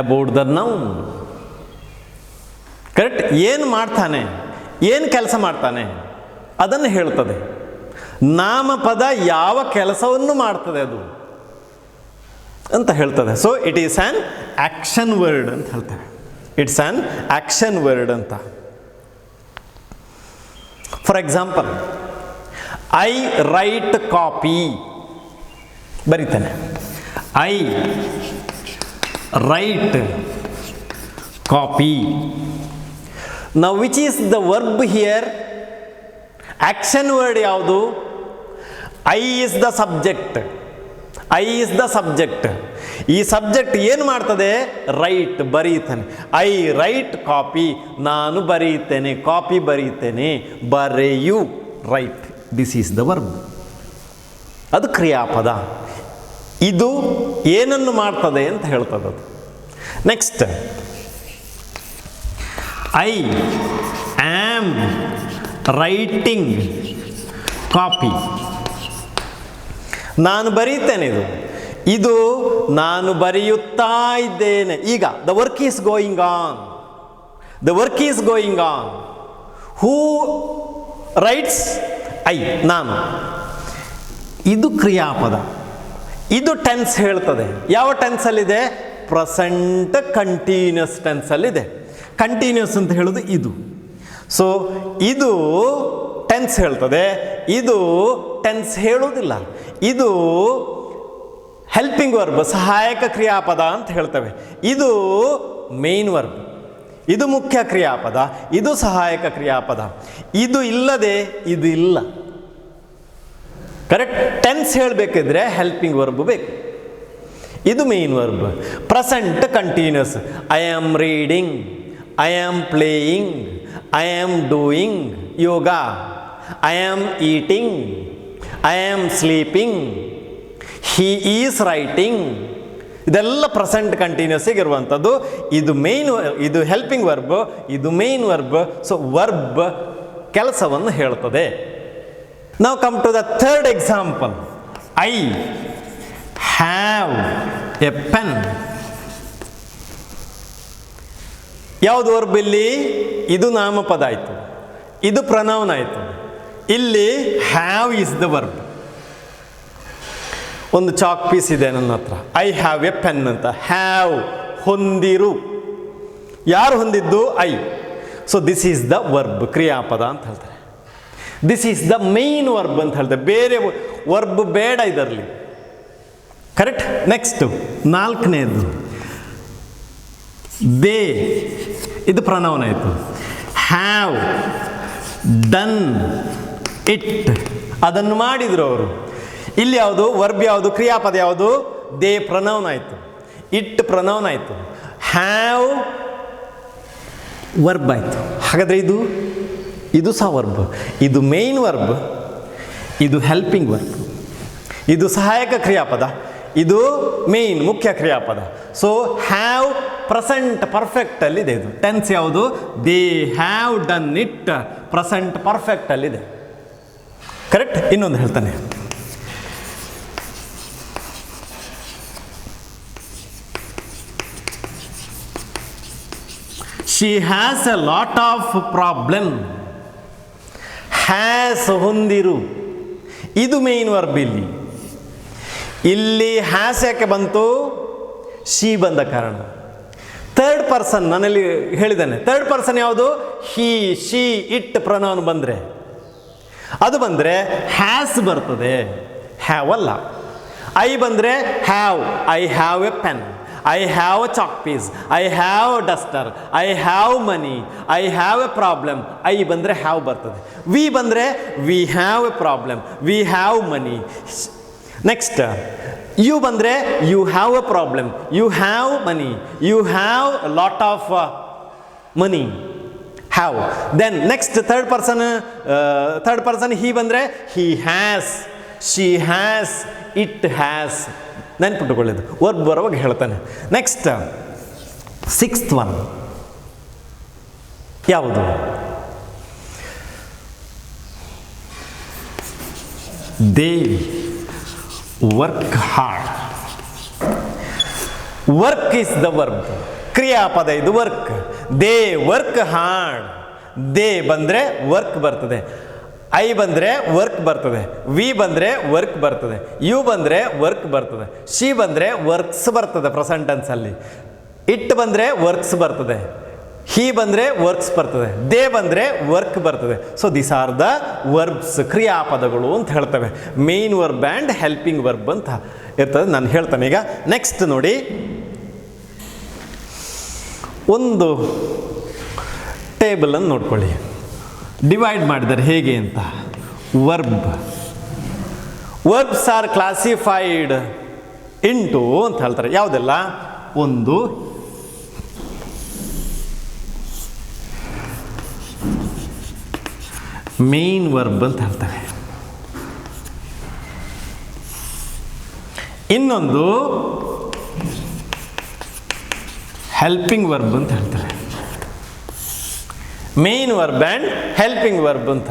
about the noun. Correct? ಏನು ಮಾಡ್ತಾನೆ, ಏನು ಕೆಲಸ ಮಾಡ್ತಾನೆ ಅದನ್ನು ಹೇಳ್ತದೆ. ನಾಮಪದ ಯಾವ ಕೆಲಸವನ್ನು ಮಾಡ್ತದೆ ಅದು ಅಂತ ಹೇಳ್ತದೆ. So it is an action word ಅಂತ ಹೇಳ್ತೇವೆ. ಇಟ್ಸ್ ಆನ್ ಆಕ್ಷನ್ ವರ್ಡ್ ಅಂತ. For example, I write copy, ಬರೀತಾನೆ. I write copy. Now which is the verb here? Action word ಯಾವುದು? I is the subject. I is the subject. ಈ subject ಏನು ಮಾಡ್ತದೆ? Write, ಬರೀತಾನೆ. I write copy, ನಾನು ಬರೀತೇನೆ, copy ಬರೀತೇನೆ. ಬರೆಯು, write. This is the verb. ಅದು ಕ್ರಿಯಾಪದ. ಇದು ಏನನ್ನು ಮಾಡ್ತದೆ ಅಂತ ಹೇಳ್ತದೆ ಅದು. Next, I am writing copy. ನಾನು ಬರೀತೇನೆ, ಇದು ನಾನು ಬರೆಯುತ್ತಾ ಇದ್ದೇನೆ. ಈಗ the work is going on, the work is going on. Who writes? I, ನಾನು. ಇದು ಕ್ರಿಯಾಪದ. ಇದು ಟೆನ್ಸ್ ಹೇಳ್ತದೆ. ಯಾವ ಟೆನ್ಸಲ್ಲಿದೆ? ಪ್ರೆಸೆಂಟ್ ಕಂಟಿನ್ಯೂಸ್ ಟೆನ್ಸಲ್ಲಿದೆ. ಕಂಟಿನ್ಯೂಸ್ ಅಂತ ಹೇಳೋದು ಇದು. ಸೊ ಇದು ಟೆನ್ಸ್ ಹೇಳ್ತದೆ, ಇದು ಟೆನ್ಸ್ ಹೇಳುವುದಿಲ್ಲ. ಇದು ಹೆಲ್ಪಿಂಗ್ ವರ್ಬ್, ಸಹಾಯಕ ಕ್ರಿಯಾಪದ ಅಂತ ಹೇಳ್ತೇವೆ. ಇದು ಮೇನ್ ವರ್ಬ್, ಇದು ಮುಖ್ಯ ಕ್ರಿಯಾಪದ, ಇದು ಸಹಾಯಕ ಕ್ರಿಯಾಪದ. ಇದು ಇಲ್ಲದೆ ಇದು ಇಲ್ಲ. ಕರೆಕ್ಟ್? ಟೆನ್ಸ್ ಹೇಳಬೇಕಿದ್ರೆ ಹೆಲ್ಪಿಂಗ್ ವರ್ಬ್ ಬೇಕು. ಇದು main verb. Present continuous. I am reading, I am playing, I am doing yoga, I am eating, I am sleeping, he is writing. ಇದೆಲ್ಲ ಪ್ರೆಸೆಂಟ್ ಕಂಟಿನ್ಯೂಸಿಗೆ ಇರುವಂಥದ್ದು. ಇದು ಮೇನ್, ಇದು ಹೆಲ್ಪಿಂಗ್ ವರ್ಬ್, ಇದು ಮೇನ್ ವರ್ಬ್. ಸೊ ವರ್ಬ್ ಕೆಲಸವನ್ನು ಹೇಳ್ತದೆ. ನಾವು come to the third example. I have a pen. ಯಾವುದು ವರ್ಬ್ ಇಲ್ಲಿ? ಇದು ನಾಮಪದ ಆಯಿತು, ಇದು ಪ್ರನೌನ್ ಆಯಿತು. ಇಲ್ಲಿ ಹ್ಯಾವ್ ಈಸ್ ದ ವರ್ಬ್. ಒಂದು ಚಾಕ್ ಪೀಸ್ ಇದೆ ನನ್ನ ಹತ್ರ. ಐ ಹ್ಯಾವ್ ಎ ಪೆನ್ ಅಂತ. ಹ್ಯಾವ್, ಹೊಂದಿರು. ಯಾರು ಹೊಂದಿದ್ದು? I. So this is the verb, ಕ್ರಿಯಾಪದ ಅಂತ ಹೇಳ್ತಾರೆ. This is the main verb ಅಂತ ಹೇಳ್ತಾರೆ. ಬೇರೆ ವರ್ಬ್ ಬೇಡ ಇದರಲ್ಲಿ. ಕರೆಕ್ಟ್? ನೆಕ್ಸ್ಟ್, ನಾಲ್ಕನೇದು ದೇ. ಇದು ಪ್ರನೌನ್ ಆಯಿತು. ಹ್ಯಾವ್ ಡನ್ ಇಟ್, ಅದನ್ನು ಮಾಡಿದರು ಅವರು. ಇಲ್ಲಿ ಯಾವುದು ವರ್ಬ್, ಯಾವುದು ಕ್ರಿಯಾಪದ, ಯಾವುದು ದೇ ಪ್ರನೌನ್ ಆಯಿತು, ಇಟ್ ಪ್ರನೌನ್ ಆಯಿತು, ಹ್ಯಾವ್ ವರ್ಬ್ ಆಯಿತು. ಹಾಗಾದರೆ ಇದು ಸಹ ವರ್ಬ್, ಇದು ಮೇನ್ ವರ್ಬ್, ಇದು ಹೆಲ್ಪಿಂಗ್ ವರ್ಬ್, ಇದು ಸಹಾಯಕ ಕ್ರಿಯಾಪದ, ಇದು ಮೇನ್ ಮುಖ್ಯ ಕ್ರಿಯಾಪದ. ಸೊ ಹ್ಯಾವ್ ಪ್ರೆಸೆಂಟ್ ಪರ್ಫೆಕ್ಟ್ ಅಲ್ಲಿದೆ. ಇದು ಟೆನ್ಸ್ ಯಾವುದು? They have done it, present perfect ಅಲ್ಲಿದೆ. ಕರೆಕ್ಟ್. ಇನ್ನೊಂದು ಹೇಳ್ತಾನೆ, she has a lot of problem. Has ಹೊಂದಿರು, ಇದು ಮೇನ್ ವರ್ಬ್. ಇಲ್ಲಿ ಹ್ಯಾಸ್ ಯಾಕೆ ಬಂತು? ಶಿ ಬಂದ ಕಾರಣ. ಥರ್ಡ್ ಪರ್ಸನ್ ನಾನಲ್ಲಿ ಹೇಳಿದ್ದಾನೆ, ಥರ್ಡ್ ಪರ್ಸನ್ ಯಾವುದು? ಹಿ, ಶಿ, ಇಟ್ ಪ್ರನೌನ್ ಬಂದರೆ, ಅದು ಬಂದರೆ ಹ್ಯಾಸ್ ಬರ್ತದೆ, ಹ್ಯಾವ್ ಅಲ್ಲ. ಐ ಬಂದರೆ have, I have a pen, I have a chalk piece, I have a duster, I have money, I have a problem. I ಬಂದರೆ ಹ್ಯಾವ್ ಬರ್ತದೆ. We ಬಂದರೆ we have a problem, we have money. Next you ಬಂದರೆ you have a problem, you have money, you have lot of money, have. Then next third person he ಬಂದರೆ he has, she has, it has. ನೆನ್ಪಿಟ್ಟುಕೊಳ್ಳೋದು, verb ಬರುವಾಗ ಹೇಳ್ತಾನೆ. Next sixth one ಯಾವುದು? They work hard. Work is the verb, ಕ್ರಿಯಾಪದ ಇದು work. They work hard. They ಬಂದರೆ work ಬರ್ತದೆ, I ಬಂದರೆ ವರ್ಕ್ ಬರ್ತದೆ, ವಿ ಬಂದರೆ ವರ್ಕ್ ಬರ್ತದೆ, ಯು ಬಂದರೆ ವರ್ಕ್ ಬರ್ತದೆ, ಶಿ ಬಂದರೆ ವರ್ಕ್ಸ್ ಬರ್ತದೆ ಪ್ರೆಸೆಂಟ್ ಟೆನ್ಸಲ್ಲಿ, ಇಟ್ ಬಂದರೆ ವರ್ಕ್ಸ್ ಬರ್ತದೆ, ಹಿ ಬಂದರೆ ವರ್ಕ್ಸ್ ಬರ್ತದೆ, ದೇ ಬಂದರೆ ವರ್ಕ್ ಬರ್ತದೆ. So this are the verbs, ಕ್ರಿಯಾಪದಗಳು ಅಂತ ಹೇಳ್ತವೆ. Main verb and helping verb ಅಂತ ಇರ್ತದೆ. ನಾನು ಹೇಳ್ತೇನೆ ಈಗ. ನೆಕ್ಸ್ಟ್ ನೋಡಿ, ಒಂದು ಟೇಬಲನ್ನು ನೋಡ್ಕೊಳ್ಳಿ, ಡಿವೈಡ್ ಮಾಡಿದ್ದಾರೆ ಹೇಗೆ ಅಂತ. ವರ್ಬ್ಸ್ ಆರ್ ಕ್ಲಾಸಿಫೈಡ್ ಇಂಟು ಅಂತ ಹೇಳ್ತಾರೆ. ಯಾವುದೆಲ್ಲ? ಒಂದು ಮೇನ್ ವರ್ಬ್ ಅಂತ ಹೇಳ್ತಾರೆ, ಇನ್ನೊಂದು ಹೆಲ್ಪಿಂಗ್ ವರ್ಬ್ ಅಂತ ಹೇಳ್ತಾರೆ. Main verb and helping verb ಅಂತ.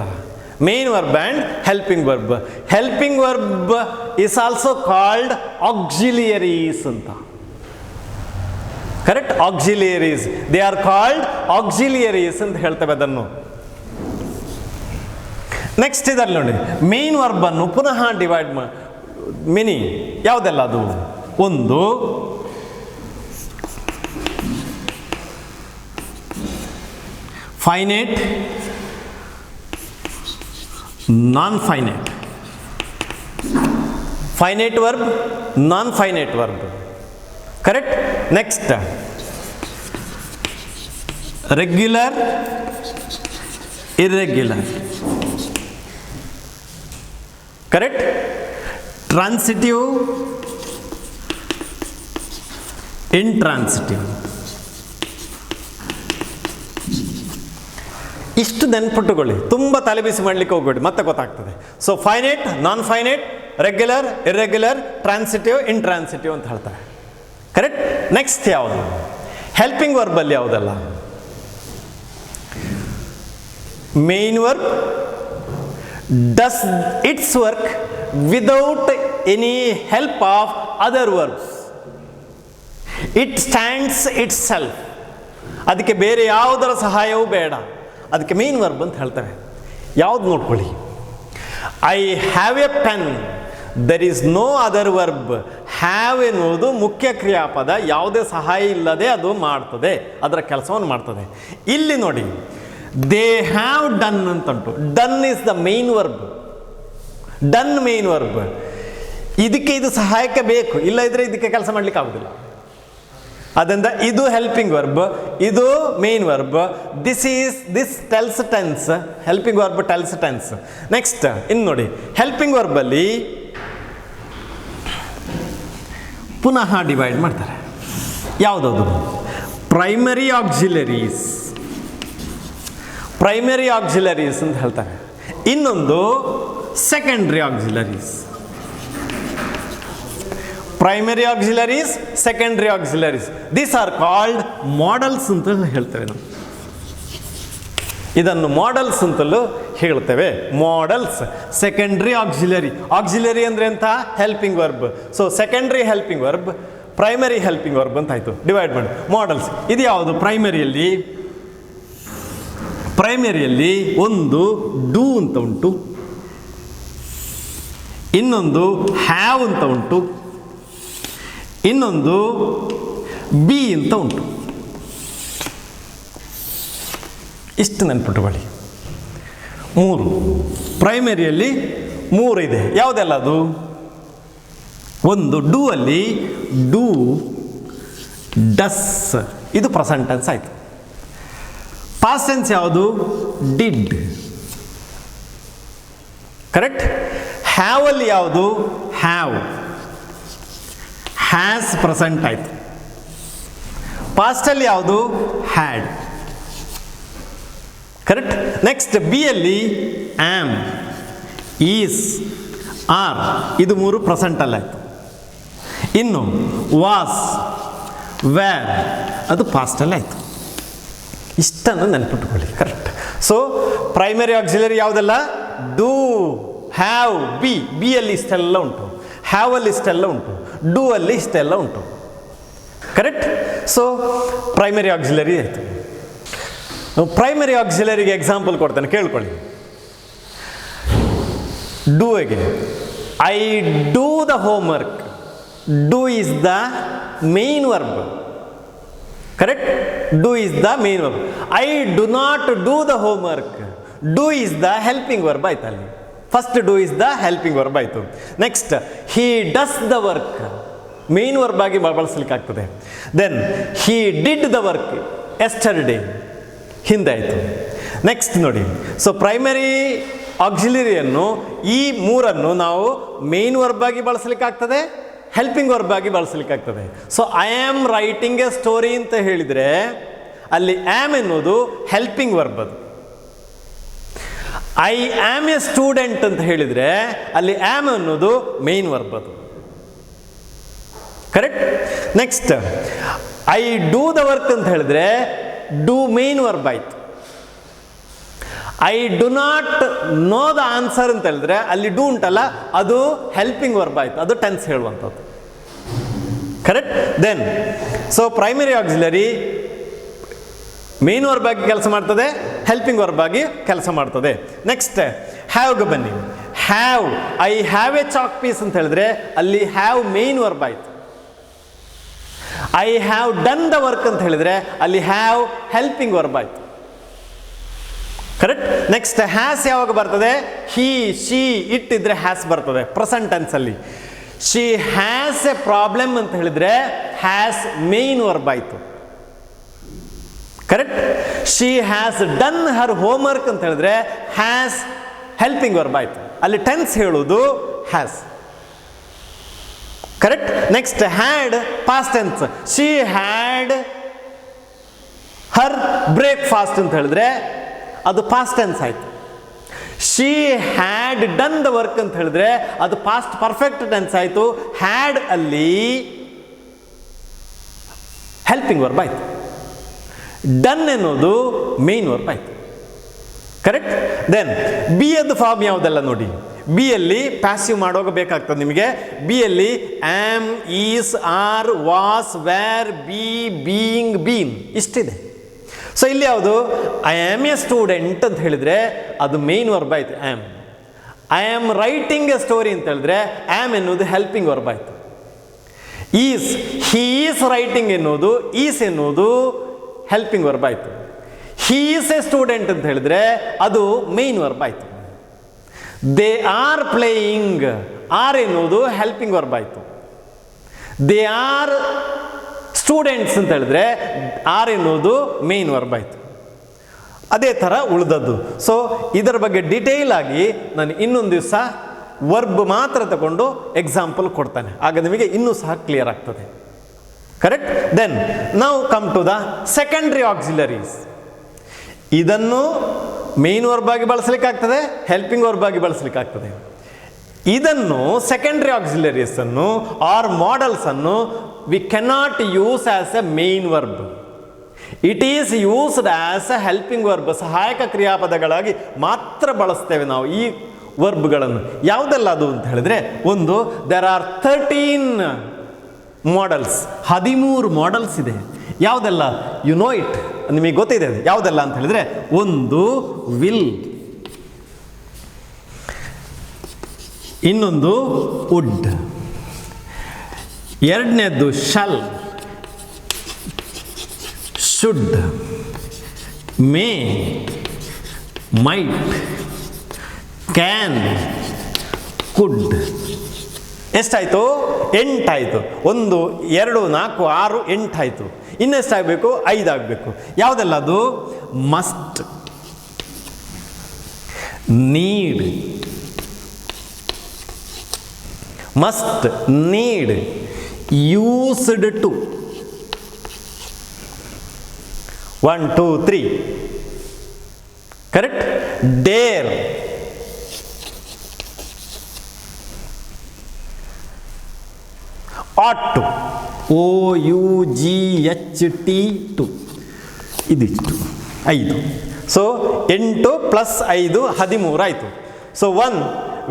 Main verb and helping verb. Helping verb is also called auxiliaries ಅಂತ. Correct? Auxiliaries, they are called auxiliaries ಅಂತ ಹೇಳ್ತೇವೆ ಅದನ್ನು. ನೆಕ್ಸ್ಟ್ ಇದರಲ್ಲಿ ನೋಡಿ, ಮೇನ್ ವರ್ಬನ್ನು ಪುನಃ ಡಿವೈಡ್ ಮಿನಿ ಯಾವುದೆಲ್ಲ ಅದು? ಒಂದು finite, non finite. Finite verb, non finite verb. Correct? Next regular, irregular. Correct? Transitive, intransitive. ಇಷ್ಟು ನೆನ್ಪಿಟ್ಟುಕೊಳ್ಳಿ, ತುಂಬ ತಲೆಬಿಸಿ ಮಾಡಲಿಕ್ಕೆ ಹೋಗ್ಬೇಡಿ, ಮತ್ತೆ ಗೊತ್ತಾಗ್ತದೆ. So finite, non finite, regular, irregular, transitive, intransitive ಅಂತ ಹೇಳ್ತಾರೆ. ಕರೆಕ್ಟ್? ನೆಕ್ಸ್ಟ್ ಯಾವುದು? ಹೆಲ್ಪಿಂಗ್ ವರ್ಬಲ್ಲಿ ಯಾವುದಲ್ಲ? Main verb does its work without any help of other verbs. It stands itself. ಅದಕ್ಕೆ ಬೇರೆ ಯಾವುದರ ಸಹಾಯವೂ ಬೇಡ, ಅದಕ್ಕೆ ಮೇನ್ ವರ್ಬ್ ಅಂತ ಹೇಳ್ತೇವೆ. ಯಾವ್ದು ನೋಡ್ಕೊಳ್ಳಿ, I have a pen, there is no other verb. Have ಎನ್ನುವುದು ಮುಖ್ಯ ಕ್ರಿಯಾಪದ, ಯಾವುದೇ ಸಹಾಯ ಇಲ್ಲದೆ ಅದು ಮಾಡ್ತದೆ, ಅದರ ಕೆಲಸವನ್ನು ಮಾಡ್ತದೆ. ಇಲ್ಲಿ ನೋಡಿ, ದೇ ಹ್ಯಾವ್ ಡನ್ ಅಂತುಂಟು. Done is the main verb. Done main verb. ಇದಕ್ಕೆ ಇದು ಸಹಾಯಕ ಬೇಕು, ಇಲ್ಲ ಇದ್ರೆ ಇದಕ್ಕೆ ಕೆಲಸ ಮಾಡಲಿಕ್ಕೆ ಆಗೋದಿಲ್ಲ. ಅದರಿಂದ ಇದು ಹೆಲ್ಪಿಂಗ್ ವರ್ಬ್, ಇದು main verb. This tells tense, helping verb tells tense. Next ಇನ್ನು ನೋಡಿ, ಹೆಲ್ಪಿಂಗ್ ವರ್ಬಲ್ಲಿ ಪುನಃ ಡಿವೈಡ್ ಮಾಡ್ತಾರೆ. ಯಾವುದದು? ಪ್ರೈಮರಿ ಆಕ್ಸಿಲರೀಸ್ ಅಂತ ಹೇಳ್ತಾರೆ. ಇನ್ನೊಂದು secondary auxiliaries. Primary auxiliaries, secondary auxiliaries, these are called models ಅಂತ ಹೇಳ್ತೇವೆ ನಾವು. ಇದನ್ನು ಮಾಡೆಲ್ಸ್ ಅಂತಲೂ ಹೇಳ್ತೇವೆ. ಮಾಡೆಲ್ಸ್. ಸೆಕೆಂಡ್ರಿ ಆಕ್ಸಿಲರಿ ಅಂದರೆ ಅಂತ helping verb. So secondary helping verb, primary helping verb ಅಂತ ಆಯಿತು. ಡಿವೈಡ್ ಮಾಡಿ. ಮಾಡೆಲ್ಸ್ ಇದು ಯಾವುದು? ಪ್ರೈಮರಿಯಲ್ಲಿ ಒಂದು ಡೂ ಅಂತ ಉಂಟು, ಇನ್ನೊಂದು ಹ್ಯಾವ್ ಅಂತ ಉಂಟು, ಇನ್ನೊಂದು ಬಿ ಅಂತ ಉಂಟು. ಇಷ್ಟು ನೆನ್ಪಿಟ್ಟುಕೊಳ್ಳಿ. 3 ಪ್ರೈಮರಿಯಲ್ಲಿ 3 ಇದೆ. ಯಾವುದೆಲ್ಲ ಅದು? ಒಂದು ಡೂ ಅಲ್ಲಿ ಡೂ, ಡಸ್, ಇದು ಪ್ರೆಸೆಂಟ್ ಟೆನ್ಸ್ ಆಯಿತು. ಪಾಸ್ಟ್ ಟೆನ್ಸ್ ಯಾವುದು? ಡಿಡ್. ಕರೆಕ್ಟ್. ಹ್ಯಾವ್ ಅಲ್ಲಿ ಯಾವುದು? ಹ್ಯಾವ್. ಹ್ಯಾಸ್ ಪ್ರೆಸೆಂಟ್ ಆಯಿತು. ಪಾಸ್ಟಲ್ಲಿ ಯಾವುದು? ಹ್ಯಾಡ್. ಕರೆಕ್ಟ್. ನೆಕ್ಸ್ಟ್ ಬಿ ಅಲ್ಲಿ ಆಮ್, ಈಸ್, ಆರ್, ಇದು 3 ಪ್ರೆಸೆಂಟಲ್ಲಿ ಆಯಿತು. ಇನ್ನು ವಾಸ್, ವ್ಯಾರ್, ಅದು ಪಾಸ್ಟಲ್ಲಿ ಆಯಿತು. ಇಷ್ಟನ್ನು ನೆನಪಿಟ್ಟುಕೊಳ್ಳಿ. ಕರೆಕ್ಟ್. ಸೊ ಪ್ರೈಮರಿ ಆಕ್ಸಿಲರಿ ಯಾವುದೆಲ್ಲ? ಡೂ, ಹ್ಯಾವ್, ಬಿ ಅಲ್ಲಿ ಇಷ್ಟೆಲ್ಲ ಉಂಟು, ಹ್ಯಾವ್ ಅಲ್ಲಿ ಇಷ್ಟೆಲ್ಲ ಉಂಟು, ಡೂ ಅಲ್ಲಿ ಇಷ್ಟೆಲ್ಲ ಉಂಟು. ಕರೆಕ್ಟ್. ಸೊ ಪ್ರೈಮರಿ ಆಕ್ಸಿಲರಿ ಆಯಿತು. ಪ್ರೈಮರಿ ಆಕ್ಸಿಲರಿಗೆ ಎಕ್ಸಾಂಪಲ್ ಕೊಡ್ತೇನೆ, ಕೇಳ್ಕೊಳ್ಳಿ. ಡೂಗೆ I do the homework. Do is the main verb. Correct. Do is the main verb. I do not do the homework. Do is the helping verb ಆಯ್ತು. ಅಲ್ಲಿ first do is the helping verb ಆಯಿತು. Next he does the work, main verb ಆಗಿ ಬಳಸಲಿಕ್ಕೆ ಆಗ್ತದೆ. Then he did the work yesterday, ಹಿಂದೆ ಆಯಿತು. Next ನೋಡಿ, so primary ಆಕ್ಸಿಲರಿಯನ್ನು ಈ 3 ನಾವು ಮೇನ್ ವರ್ಬ್ ಆಗಿ ಬಳಸಲಿಕ್ಕೆ ಆಗ್ತದೆ, ಹೆಲ್ಪಿಂಗ್ ವರ್ಬ್ ಆಗಿ ಬಳಸಲಿಕ್ಕೆ ಆಗ್ತದೆ. So I am writing a story ಅಂತ ಹೇಳಿದರೆ ಅಲ್ಲಿ ಆಮ್ ಎನ್ನುವುದು ಹೆಲ್ಪಿಂಗ್ ವರ್ಬ್. ಅದು ಐ ಆಮ್ ಎ ಸ್ಟೂಡೆಂಟ್ ಅಂತ ಹೇಳಿದರೆ ಅಲ್ಲಿ ಆಮ್ ಅನ್ನೋದು ಮೇನ್ ವರ್ಬ್. ಅದು correct. Next I do the work ಅಂತ ಹೇಳಿದ್ರೆ ಡೂ ಮೇನ್ ವರ್ಬ್ ಆಯಿತು. I do not know the answer ಅಂತ ಹೇಳಿದ್ರೆ ಅಲ್ಲಿ ಡೂ ಉಂಟಲ್ಲ, ಅದು ಹೆಲ್ಪಿಂಗ್ ವರ್ಬ್ ಆಯಿತು, ಅದು ಟೆನ್ಸ್ ಹೇಳುವಂಥದ್ದು. Correct. Then so primary auxiliary main verb ಆಗಿ ಕೆಲಸ ಮಾಡ್ತದೆ, ಹೆಲ್ಪಿಂಗ್ ವರ್ಬ್ ಆಗಿ ಕೆಲಸ ಮಾಡ್ತದೆ. ನೆಕ್ಸ್ಟ್ ಹ್ಯಾವ್ಗೆ ಬನ್ನಿ. Have, I have a chalk piece ಅಂತ ಹೇಳಿದ್ರೆ ಅಲ್ಲಿ ಹ್ಯಾವ್ ಮೇನ್ ವರ್ಬ್ ಆಯಿತು. I have done the work ಅಂತ ಹೇಳಿದ್ರೆ ಅಲ್ಲಿ ಹ್ಯಾವ್ ಹೆಲ್ಪಿಂಗ್ ವರ್ಬ್ ಆಯಿತು. ಕರೆಕ್ಟ್. ನೆಕ್ಸ್ಟ್ ಹ್ಯಾಸ್ ಯಾವಾಗ ಬರ್ತದೆ? ಹಿ, ಶಿ, ಇಟ್ ಇದ್ರೆ ಹ್ಯಾಸ್ ಬರ್ತದೆ ಪ್ರೆಸೆಂಟ್ ಟೆನ್ಸ್ ಅಲ್ಲಿ. ಶಿ ಹ್ಯಾಸ್ ಎ ಪ್ರಾಬ್ಲಮ್ ಅಂತ ಹೇಳಿದ್ರೆ ಹ್ಯಾಸ್ ಮೇನ್ ವರ್ಬ್ ಆಯಿತು. Correct. She has done her homework ಅಂತ ಹೇಳಿದ್ರೆ ಹ್ಯಾಸ್ ಹೆಲ್ಪಿಂಗ್ ವರ್ಬ್ ಆಯಿತು. ಅಲ್ಲಿ ಟೆನ್ಸ್ ಹೇಳುವುದು has. Correct. Next had past tense. She had Har breakfast ಅಂತ ಹೇಳಿದ್ರೆ ಅದು ಪಾಸ್ಟ್ ಟೆನ್ಸ್ ಆಯಿತು. She had done the work ಅಂತ ಹೇಳಿದ್ರೆ ಅದು ಪಾಸ್ಟ್ ಪರ್ಫೆಕ್ಟ್ ಟೆನ್ಸ್ ಆಯಿತು. ಹ್ಯಾಡ್ ಅಲ್ಲಿ ಹೆಲ್ಪಿಂಗ್ ವರ್ಬ್ ಆಯಿತು. ಡನ್ ಎನ್ನುವುದು ಮೇನ್ ವರ್ಬ್ ಆಯಿತು. ಕರೆಕ್ಟ್. ದೆನ್ ಬಿ ಯದ್ದು ಫಾರ್ಮ್ ಯಾವುದೆಲ್ಲ ನೋಡಿ. ಬಿ ಯಲ್ಲಿ ಪ್ಯಾಸಿವ್ ಮಾಡುವಾಗ ಬೇಕಾಗ್ತದೆ ನಿಮಗೆ. ಬಿ ಯಲ್ಲಿ am, is, are, was, were, be, being, been ಇಷ್ಟಿದೆ. ಸೊ ಇಲ್ಲಿ ಯಾವುದು? ಐ ಆಮ್ ಎ ಸ್ಟೂಡೆಂಟ್ ಅಂತ ಹೇಳಿದರೆ ಅದು ಮೇನ್ ವರ್ಬ್ ಆಯಿತು am. I am writing a story ಅಂತ ಹೇಳಿದ್ರೆ ಆಮ್ ಎನ್ನುವುದು ಹೆಲ್ಪಿಂಗ್ ವರ್ಬ್ ಆಯಿತು. ಈಸ್, ಹಿ ಈಸ್ ರೈಟಿಂಗ್ ಎನ್ನುವುದು ಈಸ್ ಎನ್ನುವುದು ಹೆಲ್ಪಿಂಗ್ ವರ್ಬ್ ಆಯಿತು. ಹಿ ಈಸ್ ಎ ಸ್ಟೂಡೆಂಟ್ ಅಂತ ಹೇಳಿದ್ರೆ ಅದು ಮೇನ್ ವರ್ಬ್ ಆಯಿತು. ದೇ ಆರ್ ಪ್ಲೇಯಿಂಗ್, ಆರ್ ಎನ್ನುವುದು ಹೆಲ್ಪಿಂಗ್ ವರ್ಬ್ ಆಯಿತು. ದೇ ಆರ್ ಸ್ಟೂಡೆಂಟ್ಸ್ ಅಂತ ಹೇಳಿದ್ರೆ ಆರ್ ಎನ್ನುವುದು ಮೇನ್ ವರ್ಬ್ ಆಯಿತು. ಅದೇ ಥರ ಉಳಿದದ್ದು. ಸೊ ಇದರ ಬಗ್ಗೆ ಡೀಟೇಲ್ ಆಗಿ ನಾನು ಇನ್ನೊಂದು ದಿವಸ ವರ್ಬ್ ಮಾತ್ರ ತಗೊಂಡು ಎಕ್ಸಾಂಪಲ್ ಕೊಡ್ತಾನೆ, ಆಗ ನಿಮಗೆ ಇನ್ನೂ ಸಹ ಕ್ಲಿಯರ್ ಆಗ್ತದೆ. ಕರೆಕ್ಟ್. ದೆನ್ ನಾವು come to the secondary auxiliaries. ಇದನ್ನು ಮೇನ್ ವರ್ಬ್ ಆಗಿ ಬಳಸಲಿಕ್ಕಾಗ್ತದೆ, ಹೆಲ್ಪಿಂಗ್ ವರ್ಬ್ ಆಗಿ ಬಳಸಲಿಕ್ಕಾಗ್ತದೆ. ಇದನ್ನು ಸೆಕೆಂಡ್ರಿ ಆಕ್ಸಿಲರೀಸ್ ಅನ್ನು ಆರ್ ಮಾಡಲ್ಸ್ ಅನ್ನು we cannot use as a main verb. It is used as a helping verb. ಸಹಾಯಕ ಕ್ರಿಯಾಪದಗಳಾಗಿ ಮಾತ್ರ ಬಳಸ್ತೇವೆ ನಾವು ಈ ವರ್ಬ್ಗಳನ್ನು. ಯಾವುದೆಲ್ಲ ಅದು ಅಂತ ಹೇಳಿದ್ರೆ, ಒಂದು ದೇರ್ ಆರ್ 13 ಮಾಡಲ್ಸ್, 13 ಮಾಡಲ್ಸ್ ಇದೆ. ಯಾವುದೆಲ್ಲ? ಯು ನೋ ಇಟ್, ನಿಮಗೆ ಗೊತ್ತಿದೆ ಯಾವುದೆಲ್ಲ ಅಂತ ಹೇಳಿದ್ರೆ, ಒಂದು ವಿಲ್, ಇನ್ನೊಂದು ವುಡ್, ಎರಡನೇದ್ದು shall, should, may, might, can, could. ಎಷ್ಟಾಯಿತು? 8 ಆಯಿತು. 1 2 4 6 8 ಆಯಿತು. ಇನ್ನೆಷ್ಟಾಗಬೇಕು? 5 ಆಗಬೇಕು. ಯಾವುದೆಲ್ಲ ಅದು? Must, need, must, need, used to, 1 2 3 correct. Dare, ought to, OUGHT, ಇದಿಷ್ಟು 5. ಸೊ 8 + 5 13 ಆಯಿತು. So 1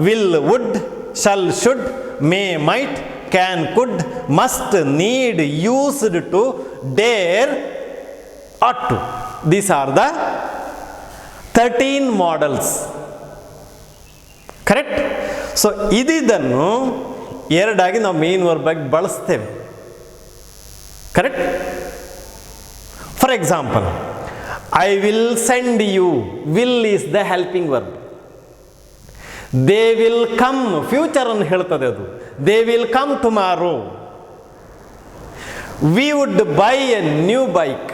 will, would, shall, should, may, might, can, could, must, need, used to, dare, ought to. These are the 13 modals. Correct. So ಇದನ್ನು ಎರಡಾಗಿ ನಾವು main verb ಆಗಿ ಬಳಸ್ತೇವೆ. Correct. For example, I will send you, will is the helping verb. They will come, future ಅನ್ನು ಹೇಳ್ತದೆ ಅದು. They will come tomorrow. We would buy a new bike.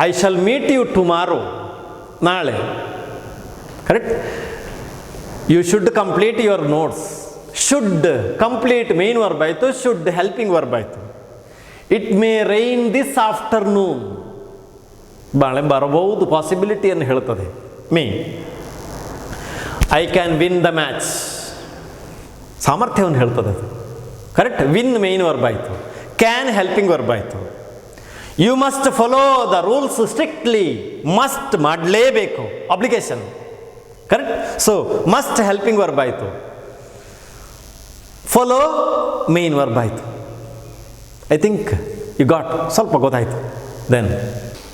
I shall meet you tomorrow, ನಾಳೆ. Correct. You should complete your notes. Should complete main verb ಆಯಿತು, should helping verb ಆಯಿತು. It may rain this afternoon, ಮಳೆ ಬರಬಹುದು ಪಾಸಿಬಿಲಿಟಿಯನ್ನು ಹೇಳ್ತದೆ. May. I can win the match, ಸಾಮರ್ಥ್ಯವನ್ನು ಹೇಳ್ತದೆ ಅದು. ಕರೆಕ್ಟ್. ವಿನ್ ಮೇನ್ ವರ್ಬ್ ಆಯಿತು, ಕ್ಯಾನ್ ಹೆಲ್ಪಿಂಗ್ ವರ್ಬ್ ಆಯಿತು. You must follow the rules strictly, must ಮಾಡಲೇಬೇಕು, obligation. Correct. So must helping verb ಆಯಿತು, ಫಾಲೋ ಮೇನ್ ವರ್ಬ್ ಆಯಿತು. ಐ ಥಿಂಕ್ ಯು ಗಾಟ್, ಸ್ವಲ್ಪ ಗೊತ್ತಾಯಿತು. ದೆನ್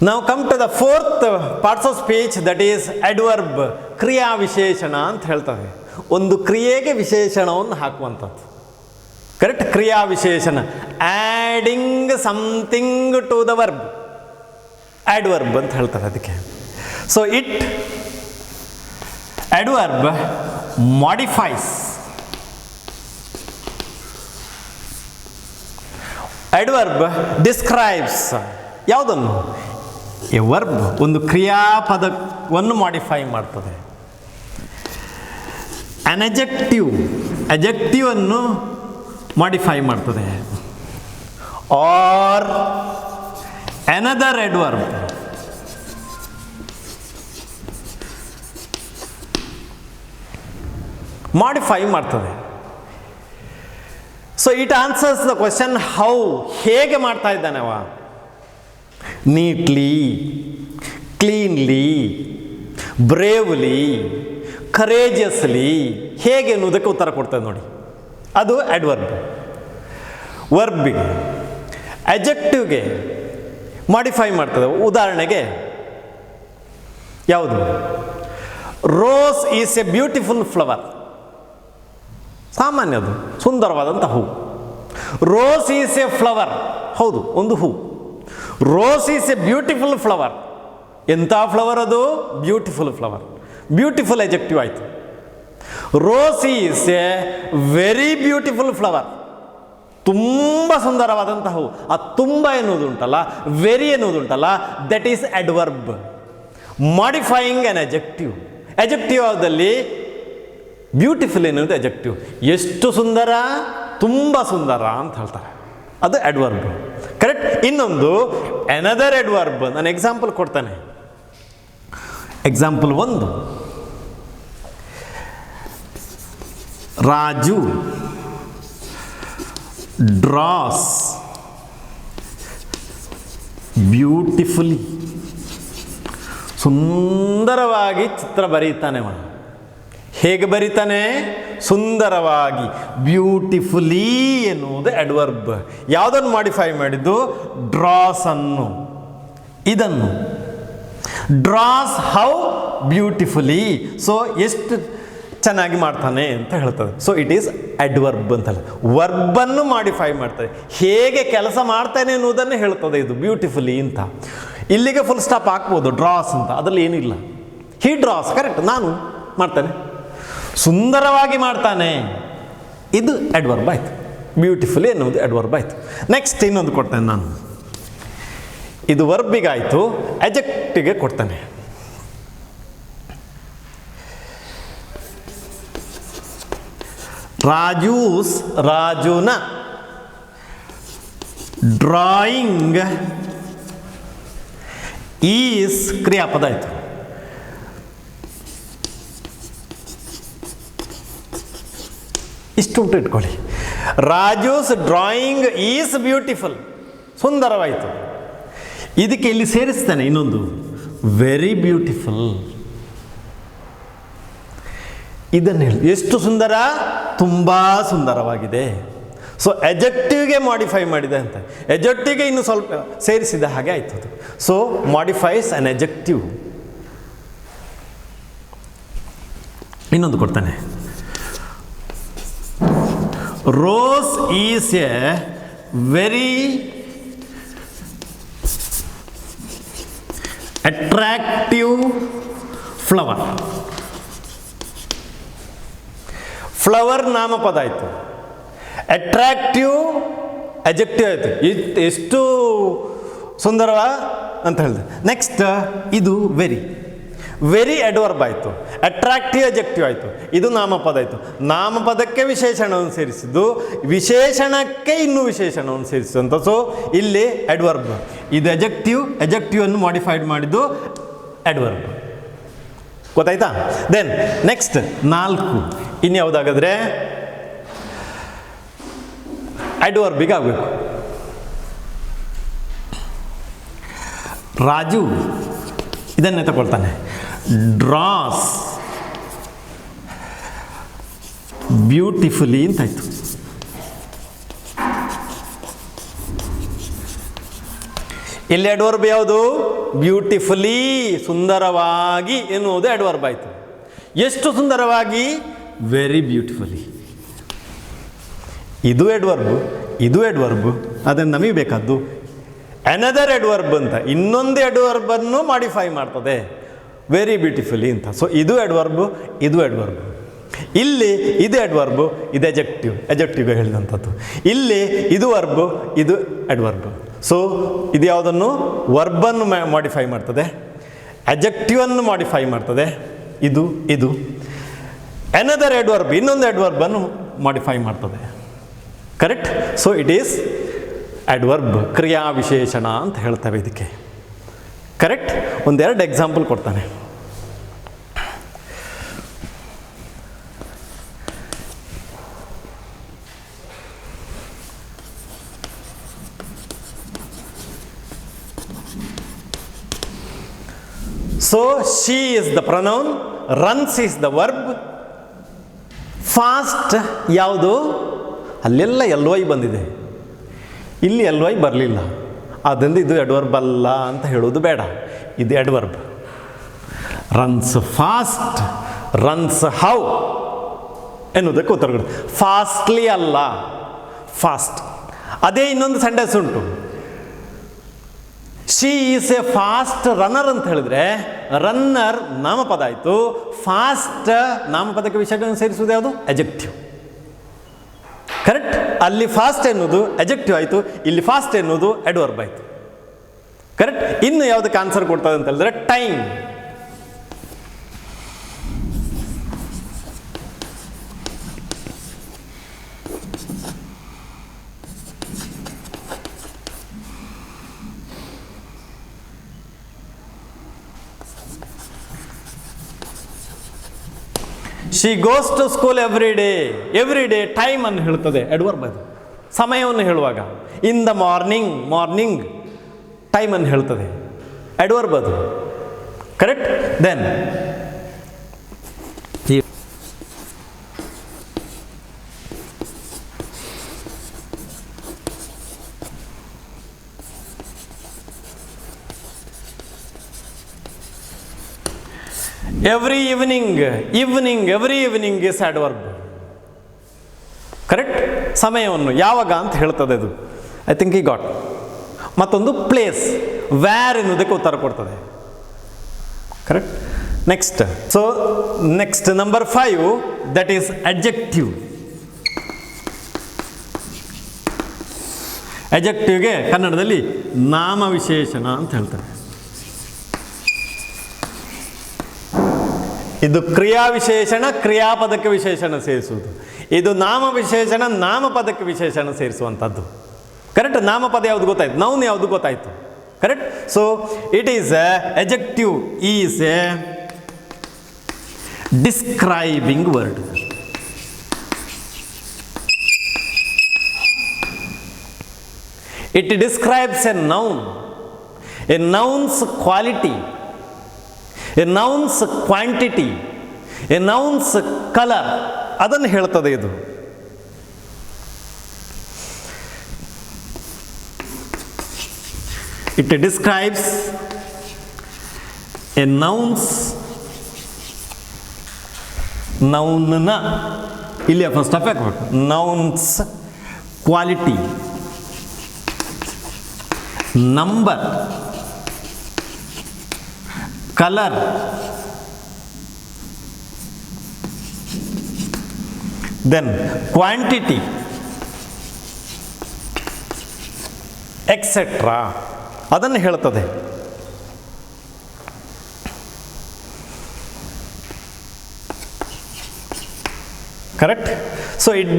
ನಾವು come to the 4th parts of speech, that is adverb, ಕ್ರಿಯಾ ವಿಶೇಷಣ ಅಂತ ಹೇಳ್ತವೆ. ಒಂದು ಕ್ರಿಯೆಗೆ ವಿಶೇಷಣವನ್ನು ಹಾಕುವಂಥದ್ದು. ಕರೆಕ್ಟ್. ಕ್ರಿಯಾ ವಿಶೇಷಣ, adding something to the verb, adverb ಅಂತ ಹೇಳ್ತಾರೆ ಅದಕ್ಕೆ. So it, adverb modifies, adverb describes. ಯಾವುದನ್ನು? ಎ ವರ್ಬ್, ಒಂದು ಕ್ರಿಯಾಪದವನ್ನು ಮಾಡಿಫೈ ಮಾಡ್ತದೆ. ಅನ್ ಅಜೆಕ್ಟಿವ್, ಅಜೆಕ್ಟಿವ್ ಅನ್ನು ಮಾಡಿಫೈ ಮಾಡ್ತದೆ. ಆರ್ ಅನದರ್ adverb ಮಾಡಿಫೈ ಮಾಡ್ತದೆ. So it answers the question how, ಹೇಗೆ ಮಾಡ್ತಾ ಇದ್ದಾನೆ ಅವ? ನೀಟ್ಲಿ, ಕ್ಲೀನ್ಲಿ, ಬ್ರೇವ್ಲಿ, ಕರೇಜಿಯಸ್ಲಿ, ಹೇಗೆ ಅನ್ನೋದಕ್ಕೆ ಉತ್ತರ ಕೊಡ್ತದೆ ನೋಡಿ. ಅದು ಅಡ್ವರ್ಬ್. ವರ್ಬಿಗೆ, ಅಜೆಕ್ಟಿವ್ಗೆ ಮಾಡಿಫೈ ಮಾಡ್ತದೆ. ಉದಾಹರಣೆಗೆ ಯಾವುದು? Rose is a beautiful flower. ಸಾಮಾನ್ಯದು, ಸುಂದರವಾದಂಥ ಹೂ. ರೋಸ್ ಈಸ್ ಎ ಫ್ಲವರ್, ಹೌದು, ಒಂದು ಹೂ. Rose is a beautiful flower. ಎಂಥ ಫ್ಲವರ್ ಅದು? Beautiful flower. ಬ್ಯೂಟಿಫುಲ್ ಎಜೆಕ್ಟಿವ್ ಆಯಿತು. Rose is a very beautiful flower, ತುಂಬ ಸುಂದರವಾದಂತಹ ಹೂವು. ಆ ತುಂಬ ಎನ್ನುವುದುಂಟಲ್ಲ, ವೆರಿ ಎನ್ನುವುದುಂಟಲ್ಲ, that is adverb modifying an adjective. Adjective ಯಾವುದಲ್ಲಿ ಬ್ಯೂಟಿಫುಲ್ ಎನ್ನುವುದು ಎಜೆಕ್ಟಿವ್. ಎಷ್ಟು ಸುಂದರ, ತುಂಬ ಸುಂದರ ಅಂತ ಹೇಳ್ತಾರೆ, ಅದು ಅಡ್ವರ್ಬ್. ಕರೆಕ್ಟ್. ಇನ್ನೊಂದು ಅನದರ್ ಅಡ್ವರ್ಬ್, ನಾನು ಎಕ್ಸಾಂಪಲ್ ಕೊಡ್ತಾನೆ. Example 1, Raju draws beautifully. ಸುಂದರವಾಗಿ ಚಿತ್ರ ಬರೀತಾನೆ. ಹೇಗೆ ಬರೀತಾನೆ? ಸುಂದರವಾಗಿ, ಬ್ಯೂಟಿಫುಲಿ ಎನ್ನುವುದು ಅಡ್ವರ್ಬ್. ಯಾವುದನ್ನು ಮಾಡಿಫೈ ಮಾಡಿದ್ದು? ಡ್ರಾಸ್ ಅನ್ನು, ಇದನ್ನು. Draws how beautifully. ಸೊ ಎಷ್ಟು ಚೆನ್ನಾಗಿ ಮಾಡ್ತಾನೆ ಅಂತ ಹೇಳ್ತದೆ. ಸೊ ಇಟ್ ಈಸ್ ಅಡ್ವರ್ಬ್ ಅಂತಲ್ಲ, ವರ್ಬನ್ನು ಮಾಡಿಫೈ ಮಾಡ್ತದೆ, ಹೇಗೆ ಕೆಲಸ ಮಾಡ್ತಾನೆ ಎನ್ನುವುದನ್ನು ಹೇಳ್ತದೆ ಇದು ಬ್ಯೂಟಿಫುಲಿ ಅಂತ. ಇಲ್ಲಿಗೆ ಫುಲ್ ಸ್ಟಾಪ್ ಹಾಕ್ಬೋದು ಡ್ರಾಸ್ ಅಂತ, ಅದರಲ್ಲಿ ಏನಿಲ್ಲ. ಹಿ ಡ್ರಾಸ್, ಕರೆಕ್ಟ್, ನಾನು ಮಾಡ್ತಾನೆ, ಸುಂದರವಾಗಿ ಮಾಡ್ತಾನೆ, ಇದು ಅಡ್ವರ್ಬ್ ಆಯಿತು. ಬ್ಯೂಟಿಫುಲಿ ಎನ್ನುವುದು ಅಡ್ವರ್ಬ್ ಆಯಿತು. ನೆಕ್ಸ್ಟ್ ಇನ್ನೊಂದು ಕೊಡ್ತೇನೆ ನಾನು. ಇದು ವರ್ಬಿಗಾಯಿತು, ಅಜೆಕ್ಟಿವ್ಗೆ ಕೊಡ್ತಾನೆ. ರಾಜುನ ಡ್ರಾಯಿಂಗ್ ಈಸ್ ಕ್ರಿಯಾಪದ ಆಯಿತು. ಇಷ್ಟುಂಟು ಇಟ್ಕೊಳ್ಳಿ. ರಾಜೂಸ್ ಡ್ರಾಯಿಂಗ್ ಈಸ್ ಬ್ಯೂಟಿಫುಲ್, ಸುಂದರವಾಯಿತು. ಇದಕ್ಕೆ ಇಲ್ಲಿ ಸೇರಿಸ್ತಾನೆ ಇನ್ನೊಂದು, ವೆರಿ ಬ್ಯೂಟಿಫುಲ್. ಇದನ್ನು ಹೇಳಿ, ಎಷ್ಟು ಸುಂದರ, ತುಂಬ ಸುಂದರವಾಗಿದೆ. ಸೊ ಎಜೆಕ್ಟಿವ್ಗೆ ಮಾಡಿಫೈ ಮಾಡಿದೆ ಅಂತ, ಎಜೆಕ್ಟಿವ್ಗೆ ಇನ್ನು ಸ್ವಲ್ಪ ಸೇರಿಸಿದ ಹಾಗೆ ಆಯ್ತು ಅದು. So modifies an adjective. ಇನ್ನೊಂದು ಕೊಡ್ತಾನೆ. Rose is a very attractive flower. Flower ನಾಮಪದ ಆಯಿತು, ಅಟ್ರಾಕ್ಟಿವ್ ಅಜೆಕ್ಟಿವ್ ಆಯಿತು. ಎಷ್ಟು ಸುಂದರವ ಅಂತ ಹೇಳಿದೆ. ನೆಕ್ಸ್ಟ್ ಇದು ವೆರಿ ಅಡ್ವರ್ಬ್ ಆಯಿತು, ಅಟ್ರಾಕ್ಟಿವ್ ಅಜೆಕ್ಟಿವ್ ಆಯಿತು, ಇದು ನಾಮಪದ ಆಯಿತು. ನಾಮಪದಕ್ಕೆ ವಿಶೇಷಣವನ್ನು ಸೇರಿಸಿದ್ದು, ವಿಶೇಷಣಕ್ಕೆ ಇನ್ನೂ ವಿಶೇಷಣವನ್ನು ಸೇರಿಸಿದಂಥ. ಸೊ ಇಲ್ಲಿ ಅಡ್ವರ್ಬ್, ಇದು ಅಜೆಕ್ಟಿವ್ ಅನ್ನು ಮಾಡಿಫೈಡ್ ಮಾಡಿದ್ದು ಅಡ್ವರ್ಬ್. ಗೊತ್ತಾಯ್ತಾ? ದೆನ್ ನೆಕ್ಸ್ಟ್ 4 ಇನ್ಯಾವುದಾಗಾದ್ರೆ ಅಡ್ವರ್ಬಿಗೆ ಆಗಬೇಕು. ರಾಜು ಇದನ್ನೇ ತಗೊಳ್ತಾನೆ. Draws beautifully ಅಂತಾಯ್ತು. ಇಲ್ಲಿ ಅಡ್ವರ್ಬ್ ಯಾವುದು? ಬ್ಯೂಟಿಫುಲಿ, ಸುಂದರವಾಗಿ ಎನ್ನುವುದು ಅಡ್ವರ್ಬ್ ಆಯಿತು. ಎಷ್ಟು ಸುಂದರವಾಗಿ? Very beautifully. ಇದು ಅಡ್ವರ್ಬ್. ಅದನ್ನು ನಮಗೆ ಬೇಕಾದ್ದು ಅನದರ್ ಅಡ್ವರ್ಬ್ ಅಂತ, ಇನ್ನೊಂದು ಅಡ್ವರ್ಬನ್ನು ಮಾಡಿಫೈ ಮಾಡ್ತದೆ, ವೆರಿ ಬ್ಯೂಟಿಫುಲಿ ಅಂತ. ಸೊ ಇದು ಅಡ್ವರ್ಬ್. ಇಲ್ಲಿ ಇದು ಅಡ್ವರ್ಬ್, ಇದು ಎಜೆಕ್ಟಿವ್ಗೆ ಹೇಳಿದಂಥದ್ದು. ಇಲ್ಲಿ ಇದು ವರ್ಬ್, ಇದು ಅಡ್ವರ್ಬ್. ಸೊ ಇದು ಯಾವುದನ್ನು? ವರ್ಬನ್ನು ಮಾಡಿಫೈ ಮಾಡ್ತದೆ, ಅಜೆಕ್ಟಿವನ್ನು ಮಾಡಿಫೈ ಮಾಡ್ತದೆ. ಇದು ಅನದರ್ ಅಡ್ವರ್ಬ್, ಇನ್ನೊಂದು ಅಡ್ವರ್ಬನ್ನು ಮಾಡಿಫೈ ಮಾಡ್ತದೆ. Correct. So it is adverb, ಕ್ರಿಯಾ ವಿಶೇಷಣ ಅಂತ ಹೇಳ್ತೇವೆ ಇದಕ್ಕೆ. ಕರೆಕ್ಟ್. ಒಂದೆರಡು ಎಕ್ಸಾಂಪಲ್ ಕೊಡ್ತಾನೆ. So she is the pronoun, runs is the verb, fast ಯಾವುದು? ಅಲ್ಲೆಲ್ಲ LY ಬಂದಿದೆ, ಇಲ್ಲಿ LY ಬರಲಿಲ್ಲ, ಆದ್ದರಿಂದ ಇದು ಅಡ್ವರ್ಬ್ ಅಲ್ಲ ಅಂತ ಹೇಳೋದು ಬೇಡ. ಇದು adverb. Runs fast, runs how ಎನ್ನುವುದಕ್ಕೆ ಉತ್ತರ ಕೊಡಿ. ಫಾಸ್ಟ್ಲಿ ಅಲ್ಲ, ಫಾಸ್ಟ್. ಅದೇ ಇನ್ನೊಂದು ಸೆಂಟೆನ್ಸ್ ಉಂಟು, she is A fast runner ಅಂತ ಹೇಳಿದ್ರೆ ರನ್ನರ್ ನಾಮಪದ ಆಯಿತು, ಫಾಸ್ಟ್ ನಾಮಪದಕ್ಕೆ ವಿಷಯಗಳನ್ನು ಸೇರಿಸುವುದು ಯಾವುದು? ಅಜೆಕ್ಟಿವ್. ಕರೆಕ್ಟ್. ಅಲ್ಲಿ ಫಾಸ್ಟ್ ಎನ್ನುವುದು ಅಜೆಕ್ಟಿವ್ ಆಯಿತು, ಇಲ್ಲಿ ಫಾಸ್ಟ್ ಎನ್ನುವುದು ಅಡ್ವರ್ಬ್ ಆಯಿತು. ಕರೆಕ್ಟ್. ಇನ್ನು ಯಾವುದಕ್ಕೆ ಆನ್ಸರ್ ಕೊಡ್ತದೆ ಅಂತ ಹೇಳಿದ್ರೆ time. She goes to school every day time ಅನ್ನು ಹೇಳ್ತದೆ, ಅಡ್ವರ್ಬ್ ಅದು. ಸಮಯವನ್ನು ಹೇಳುವಾಗ ಇನ್ ದ ಮಾರ್ನಿಂಗ್ ಟೈಮ್ ಅನ್ನು ಹೇಳ್ತದೆ, ಅಡ್ವರ್ಬ್ ಅದು. Correct. Then every evening is adverb. Correct. ಸಮಯವನ್ನು ಯಾವಾಗ ಅಂತ ಹೇಳ್ತದೆ ಅದು. ಐ ಥಿಂಕ್ ಈ ಗಾಟ್. ಮತ್ತೊಂದು ಪ್ಲೇಸ್, ವ್ಯಾರ್ ಎನ್ನುವುದಕ್ಕೆ ಉತ್ತರ ಕೊಡ್ತದೆ. Correct. Next. So next number 5, that is adjective. ಅಡ್ಜೆಕ್ಟಿವ್ಗೆ ಕನ್ನಡದಲ್ಲಿ ನಾಮವಿಶೇಷಣ ಅಂತ ಹೇಳ್ತಾರೆ. ಇದು ಕ್ರಿಯಾವಿಶೇಷಣ ಕ್ರಿಯಾಪದಕ್ಕೆ ವಿಶೇಷಣ ಸೇರಿಸುವುದು, ಇದು ನಾಮವಿಶೇಷಣ ನಾಮಪದಕ್ಕೆ ವಿಶೇಷಣ ಸೇರಿಸುವಂಥದ್ದು. ಕರೆಕ್ಟ್. ನಾಮಪದ ಯಾವುದು ಗೊತ್ತಾಯ್ತು, ನೌನ್ ಯಾವುದು ಗೊತ್ತಾಯ್ತು. Correct. So it is adjective is a describing word. It describes a noun, a noun's quality, a noun's quantity, a noun's colour, ಅದನ್ನು ಹೇಳ್ತದೆ ಇದು. ಇಟ್ ಡಿಸ್ಕ್ರೈಬ್ಸ್ ಎ ನೌನ್ಸ್, ನೌನ್ನ ಇಲ್ಲಿ ಫಸ್ಟ್ ಸ್ಟೆಪ್ ಹಾಕಬೇಕು, noun's quality, number, colour, then quantity, etcetera, ಅದನ್ನು ಹೇಳ್ತದೆ. Correct. So it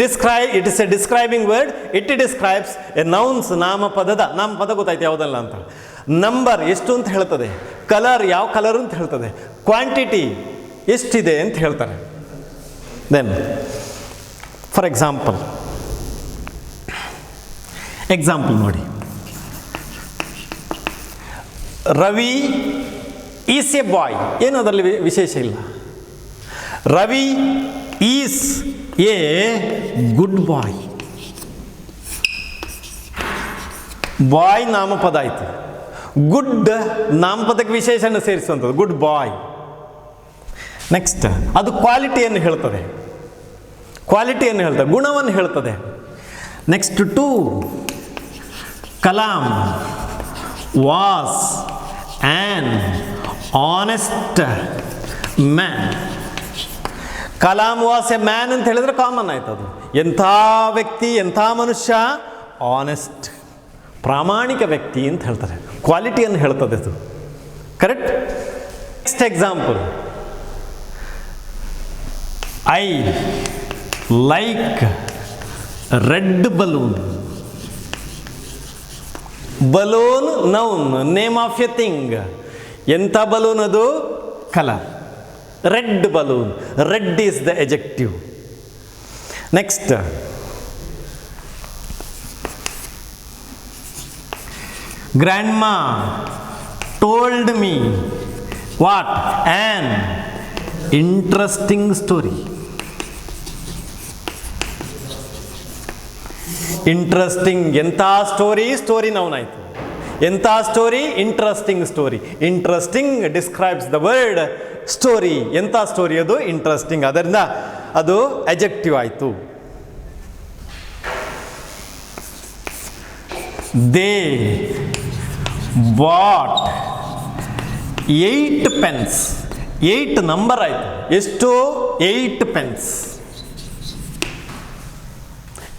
is a describing word. It describes a nouns, ನಾಮಪದ ಗೊತ್ತಾಯ್ತು ಯಾವುದಲ್ಲ ಅಂತ. ನಂಬರ್ ಎಷ್ಟು ಅಂತ ಹೇಳ್ತದೆ, ಕಲರ್ ಯಾವ ಕಲರ್ ಅಂತ ಹೇಳ್ತದೆ, ಕ್ವಾಂಟಿಟಿ ಎಷ್ಟಿದೆ ಅಂತ ಹೇಳ್ತಾರೆ. ದೆನ್ ಫಾರ್ ಎಕ್ಸಾಂಪಲ್ ನೋಡಿ, ರವಿ ಈಸ್ ಎ ಬಾಯ್. ಏನು ಅದರಲ್ಲಿ ವಿಶೇಷ ಇಲ್ಲ. ರವಿ ಈಸ್ ಎ ಗುಡ್ ಬಾಯ್. ಬಾಯ್ ನಾಮಪದ ಆಯಿತು, ಗುಡ್ ನಾಮಪದಕ್ಕೆ ವಿಶೇಷಣ ಸೇರಿಸುವಂಥದ್ದು, ಗುಡ್ ಬಾಯ್. ನೆಕ್ಸ್ಟ್ ಅದು ಕ್ವಾಲಿಟಿಯನ್ನು ಹೇಳ್ತದೆ, ಗುಣವನ್ನು ಹೇಳ್ತದೆ. Next two Kalam was an honest man. Kalam was a man ಅಂತ ಹೇಳಿದ್ರೆ ಕಾಮನ್ ಆಯ್ತು. ಅದು ಎಂಥ ವ್ಯಕ್ತಿ, ಎಂಥ ಮನುಷ್ಯ, ಆನೆಸ್ಟ್, ಪ್ರಾಮಾಣಿಕ ವ್ಯಕ್ತಿ ಅಂತ ಹೇಳ್ತಾರೆ, ಕ್ವಾಲಿಟಿಯನ್ನು ಹೇಳ್ತದೆ ಅದು. Correct. Next example, I like red balloon. Balloon noun, name of a thing. ಎಂಥ ಬಲೂನ್ ಅದು, colour. Red balloon, red is the adjective. Next grandma told me what? An interesting story. Interesting, ಎಂಥ story noun ಆಯಿತು. ಎಂಥ story, interesting story. Interesting describes the word story. ಎಂಥ story ಅದು, interesting. ಅದರಿಂದ ಅದು adjective ಆಯಿತು. They bot 8 pens. 8 ನಂಬರ್ ಆಯಿತು. ಎಷ್ಟು? 8 pens.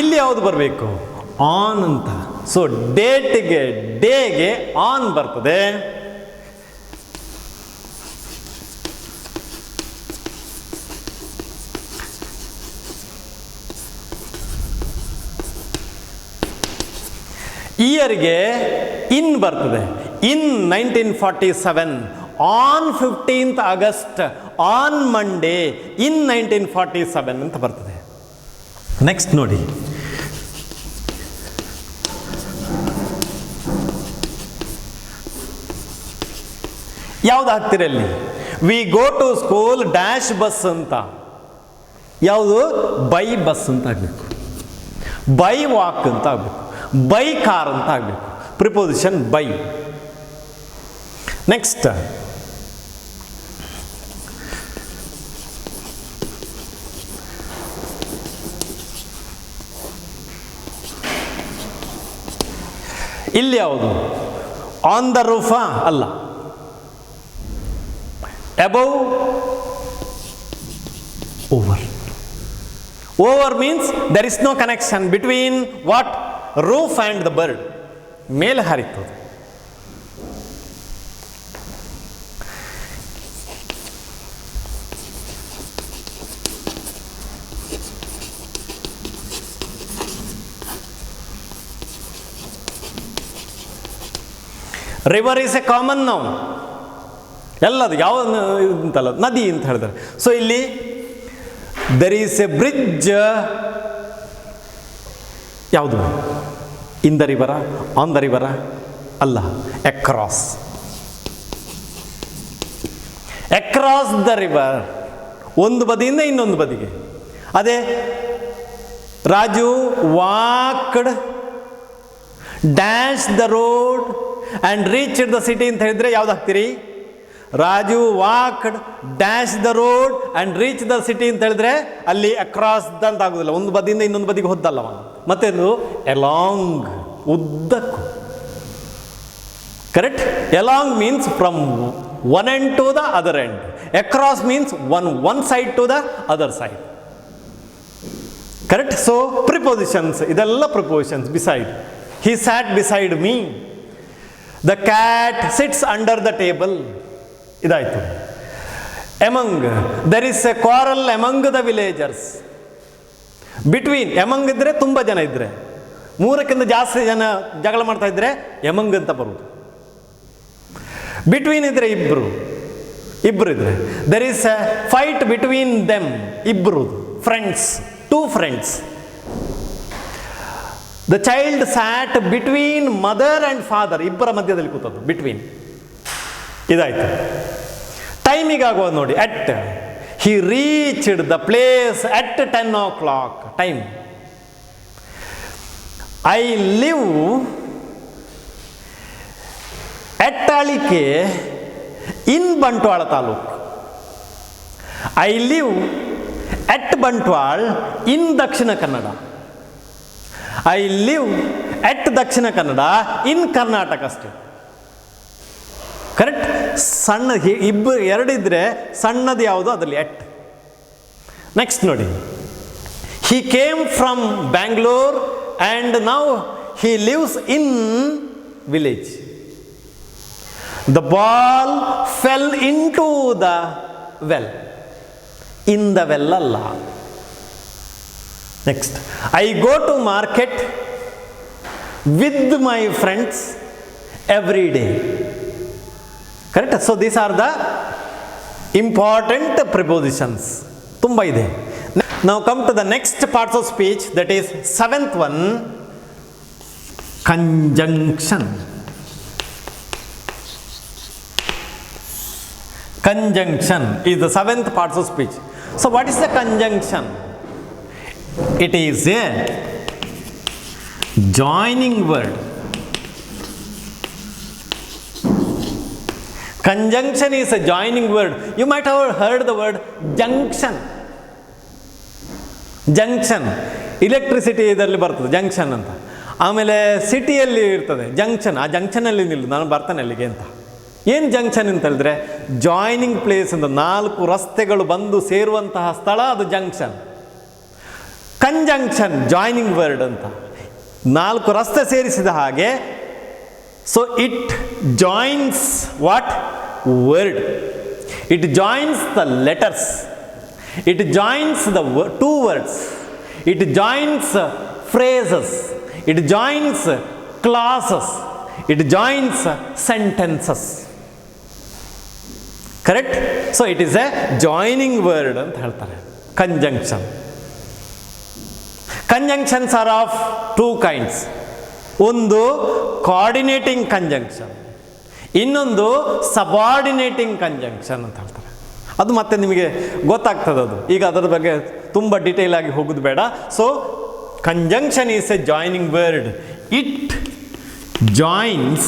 ಇಲ್ಲಿ ಯಾವುದು ಬರಬೇಕು? ಆನ್ ಅಂತ. ಸೊ ಡೇಟ್ಗೆ ಡೇಗೆ ಆನ್ ಬರ್ತದೆ. ಇಯರ್ಗೆ ಇನ್ ಬರ್ತದೆ. In 1947, on 15th August, on Monday, in 1947 ಅಂತ ಬರ್ತದೆ. ನೆಕ್ಸ್ಟ್ ನೋಡಿ, ಯಾವ್ದು ಹಾಕ್ತಿರಲ್ಲಿ? We go to school dash bus ಅಂತ. ಯಾವುದು? ಬೈ ಬಸ್ ಅಂತ ಆಗಬೇಕು, ಬೈ ವಾಕ್ ಅಂತ ಆಗಬೇಕು, ಬೈ ಕಾರ್ ಅಂತ ಆಗಬೇಕು. Preposition by. ನೆಕ್ಸ್ಟ್, ಇಲ್ಲಿ ಯಾವುದು? ಆನ್ ದ ರೂಫಾ? ಅಲ್ಲ. Above, over. Over means there is no connection between what? Roof and the bird. ಮೇಲೆ ಹಾರಿತದೆ. River is a common noun. ಎಲ್ಲದು ಯಾವ ಅಂತಲ್ಲ, ನದಿ ಅಂತ ಹೇಳಿದ್ರೆ. ಸೊ ಇಲ್ಲಿ ದರ್ ಈಸ್ ಎ ಬ್ರಿಡ್ಜ್. ಯಾವುದು? ಇನ್ ದ ರಿವರ? ಆನ್ ದ ರಿವರ? ಅಲ್ಲ, ಅಕ್ರಾಸ್. ಅಕ್ರಾಸ್ ದ ರಿವರ್, ಒಂದು ಬದಿಯಿಂದ ಇನ್ನೊಂದು ಬದಿಗೆ. ಅದೇ Raju walked dash the road and reached the city ಅಂತ ಹೇಳಿದ್ರೆ ಯಾವ್ದು ಹಾಕ್ತೀರಿ? Raju walked dash the road and reach the city ಅಂತ ಹೇಳಿದ್ರೆ ಅಲ್ಲಿ ಅಕ್ರಾಸ್ ಅಂತ ಆಗೋದಿಲ್ಲ, ಒಂದು ಬದಿಯಿಂದ ಇನ್ನೊಂದು ಬದಿಗೆ ಹೋದಲ್ಲವ. ಮತ್ತೆ ಎಲಾಂಗ್, ಉದ್ದಕ್ಕೂ. Correct? Along means from one end to the other end. Across means one side to the other side. Correct? So prepositions, ಇದೆಲ್ಲ prepositions. Beside, he sat beside me. The cat sits under the table. ಇದಾಯಿತು. Among, there is a quarrel among the villagers. Between, among ಇದ್ರೆ ತುಂಬ ಜನ ಇದ್ರೆ, 3ಕ್ಕಿಂತ ಜಾಸ್ತಿ ಜನ ಜಗಳ ಮಾಡ್ತಾ ಇದ್ರೆ ಎಮಂಗ್ ಅಂತ ಬರುವುದು. ಬಿಟ್ವೀನ್ ಇದ್ರೆ ಇಬ್ರು ಇದ್ರೆ there is a fight between them. ಇಬ್ರು friends, 2 friends. The child sat between mother and father. ಇಬ್ಬರ ಮಧ್ಯದಲ್ಲಿ ಕೂತದ್ದು, ಬಿಟ್ವೀನ್. ಇದಾಯ್ತು. ಟೈಮಿಗೆ ಆಗೋದು ನೋಡಿ, at. He reached the place at 10 o'clock. Time. I live at Alike in Bantwal taluk. I live at Bantwal in Dakshina Kannada. I live at Dakshina Kannada in Karnataka state. Correct? ಸಣ್ಣ ಇಬ್ಬರು ಎರಡಿದ್ರೆ ಸಣ್ಣದು ಯಾವುದು? ಅದರಲ್ಲಿ ಅಟ್. ನೆಕ್ಸ್ಟ್ ನೋಡಿ, ಹಿ came from Bangalore and now he lives in village. The ball fell into the well. In the well ಅಲ್ಲ. Next, I go to market with my friends every day. Correct? So these are the important prepositions. ತುಂಬ ಇದೆ. ನಾವು come to the next parts of speech, that is 7th one, conjunction. Conjunction is the 7th part of speech. So what is the conjunction? It is a joining word. Conjunction is a joining word. You might have heard the word junction. Junction. Electricity ಇದರಲ್ಲಿ ಬರ್ತದೆ junction ಅಂತ. ಆಮೇಲೆ ಸಿಟಿಯಲ್ಲಿ ಇರ್ತದೆ junction. ಆ ಜಂಕ್ಷನಲ್ಲಿ ನಿಲ್ಲು, ನಾನು ಬರ್ತಾನೆ ಅಲ್ಲಿಗೆ ಅಂತ. ಏನು ಜಂಕ್ಷನ್ ಅಂತ ಹೇಳಿದ್ರೆ ಜಾಯ್ನಿಂಗ್ ಪ್ಲೇಸ್ ಅಂತ, 4 ರಸ್ತೆಗಳು ಬಂದು ಸೇರುವಂತಹ ಸ್ಥಳ, ಅದು ಜಂಕ್ಷನ್. ಕಂಜಂಕ್ಷನ್ ಜಾಯ್ನಿಂಗ್ ವರ್ಡ್ ಅಂತ, ನಾಲ್ಕು ರಸ್ತೆ ಸೇರಿಸಿದ ಹಾಗೆ. So it joins what word, it joins the letters, it joins the two words, it joins phrases, it joins clauses, it joins sentences. Correct? So it is a joining word ಅಂತ ಹೇಳ್ತಾರೆ conjunction. Conjunctions are of two kinds. ಒಂದು coordinating conjunction, ಇನ್ನೊಂದು subordinating conjunction ಅಂತ ಹೇಳ್ತಾರೆ. ಅದು ಮತ್ತೆ ನಿಮಗೆ ಗೊತ್ತಾಗ್ತದೆ ಅದು, ಈಗ ಅದರ ಬಗ್ಗೆ ತುಂಬ ಡೀಟೇಲ್ ಆಗಿ ಹೋಗೋದು ಬೇಡ. So conjunction is a joining word. It joins,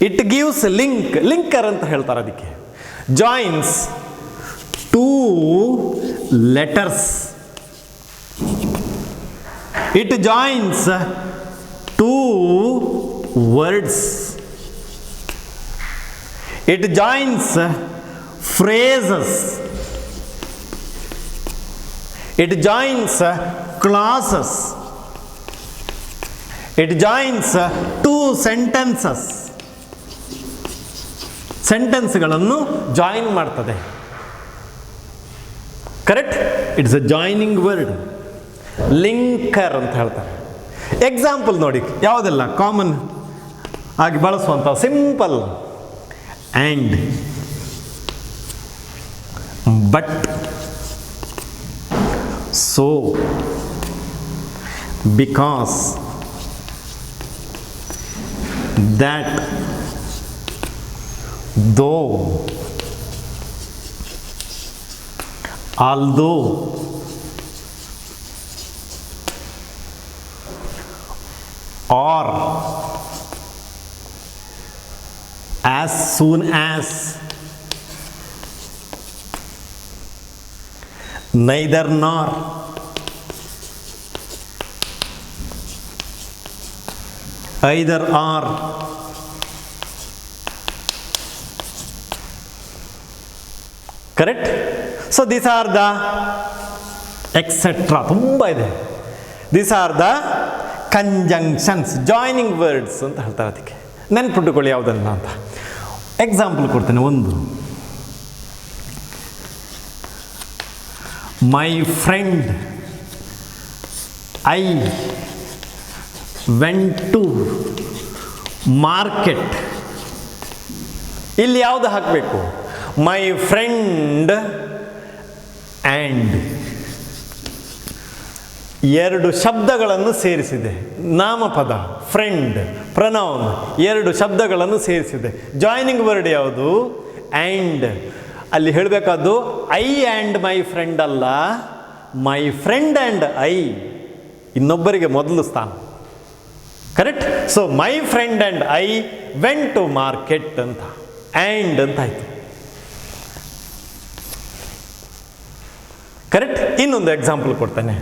it gives link, linker ಅಂತ ಹೇಳ್ತಾರೆ ಅದಕ್ಕೆ. joins two letters, it joins two words, it joins phrases, it joins clauses, it joins two sentences. ಸೆಂಟೆನ್ಸ್ಗಳನ್ನು ಜಾಯಿನ್ ಮಾಡ್ತದೆ. Correct? It's a joining word. Linker ಅಂತ ಹೇಳ್ತಾರೆ. Example ನೋಡಿ, ಯಾವುದೆಲ್ಲ common ಆಗಿ ಬಳಸುವಂಥ simple. And, but, so, because, that, though, although, or, as soon as, neither nor, either or, correct? So these are the etc. ತುಂಬ ಇದೆ. These are the conjunctions, joining words ಅಂತ ಹೇಳ್ತಾರೆ. ಅದಕ್ಕೆ ನೆನ್ಪಿಟ್ಟುಕೊಳ್ಳಿ ಯಾವುದನ್ನ ಅಂತ. ಎಕ್ಸಾಂಪಲ್ ಕೊಡ್ತೇನೆ ಒಂದು. My friend, I went to market. ಇಲ್ಲಿ ಯಾವುದು ಹಾಕಬೇಕು? My friend and ಎರಡು ಶಬ್ದಗಳನ್ನು ಸೇರಿಸಿದೆ. ನಾಮಪದ ಫ್ರೆಂಡ್, ಪ್ರನೌನ್, ಎರಡು ಶಬ್ದಗಳನ್ನು ಸೇರಿಸಿದೆ. ಜಾಯ್ನಿಂಗ್ ವರ್ಡ್ ಯಾವುದು? ಆ್ಯಂಡ್. ಅಲ್ಲಿ ಹೇಳಬೇಕಾದ್ದು ಐ ಆ್ಯಂಡ್ ಮೈ ಫ್ರೆಂಡ್ ಅಲ್ಲ, ಮೈ ಫ್ರೆಂಡ್ ಆ್ಯಂಡ್ ಐ, ಇನ್ನೊಬ್ಬರಿಗೆ ಮೊದಲು ಸ್ಥಾನ. Correct? So my friend and I went to market ಅಂತ, ಆ್ಯಂಡ್ ಅಂತ ಆಯಿತು. ಕರೆಕ್ಟ್? ಇನ್ನೊಂದು ಎಕ್ಸಾಂಪಲ್ ಕೊಡ್ತೇನೆ.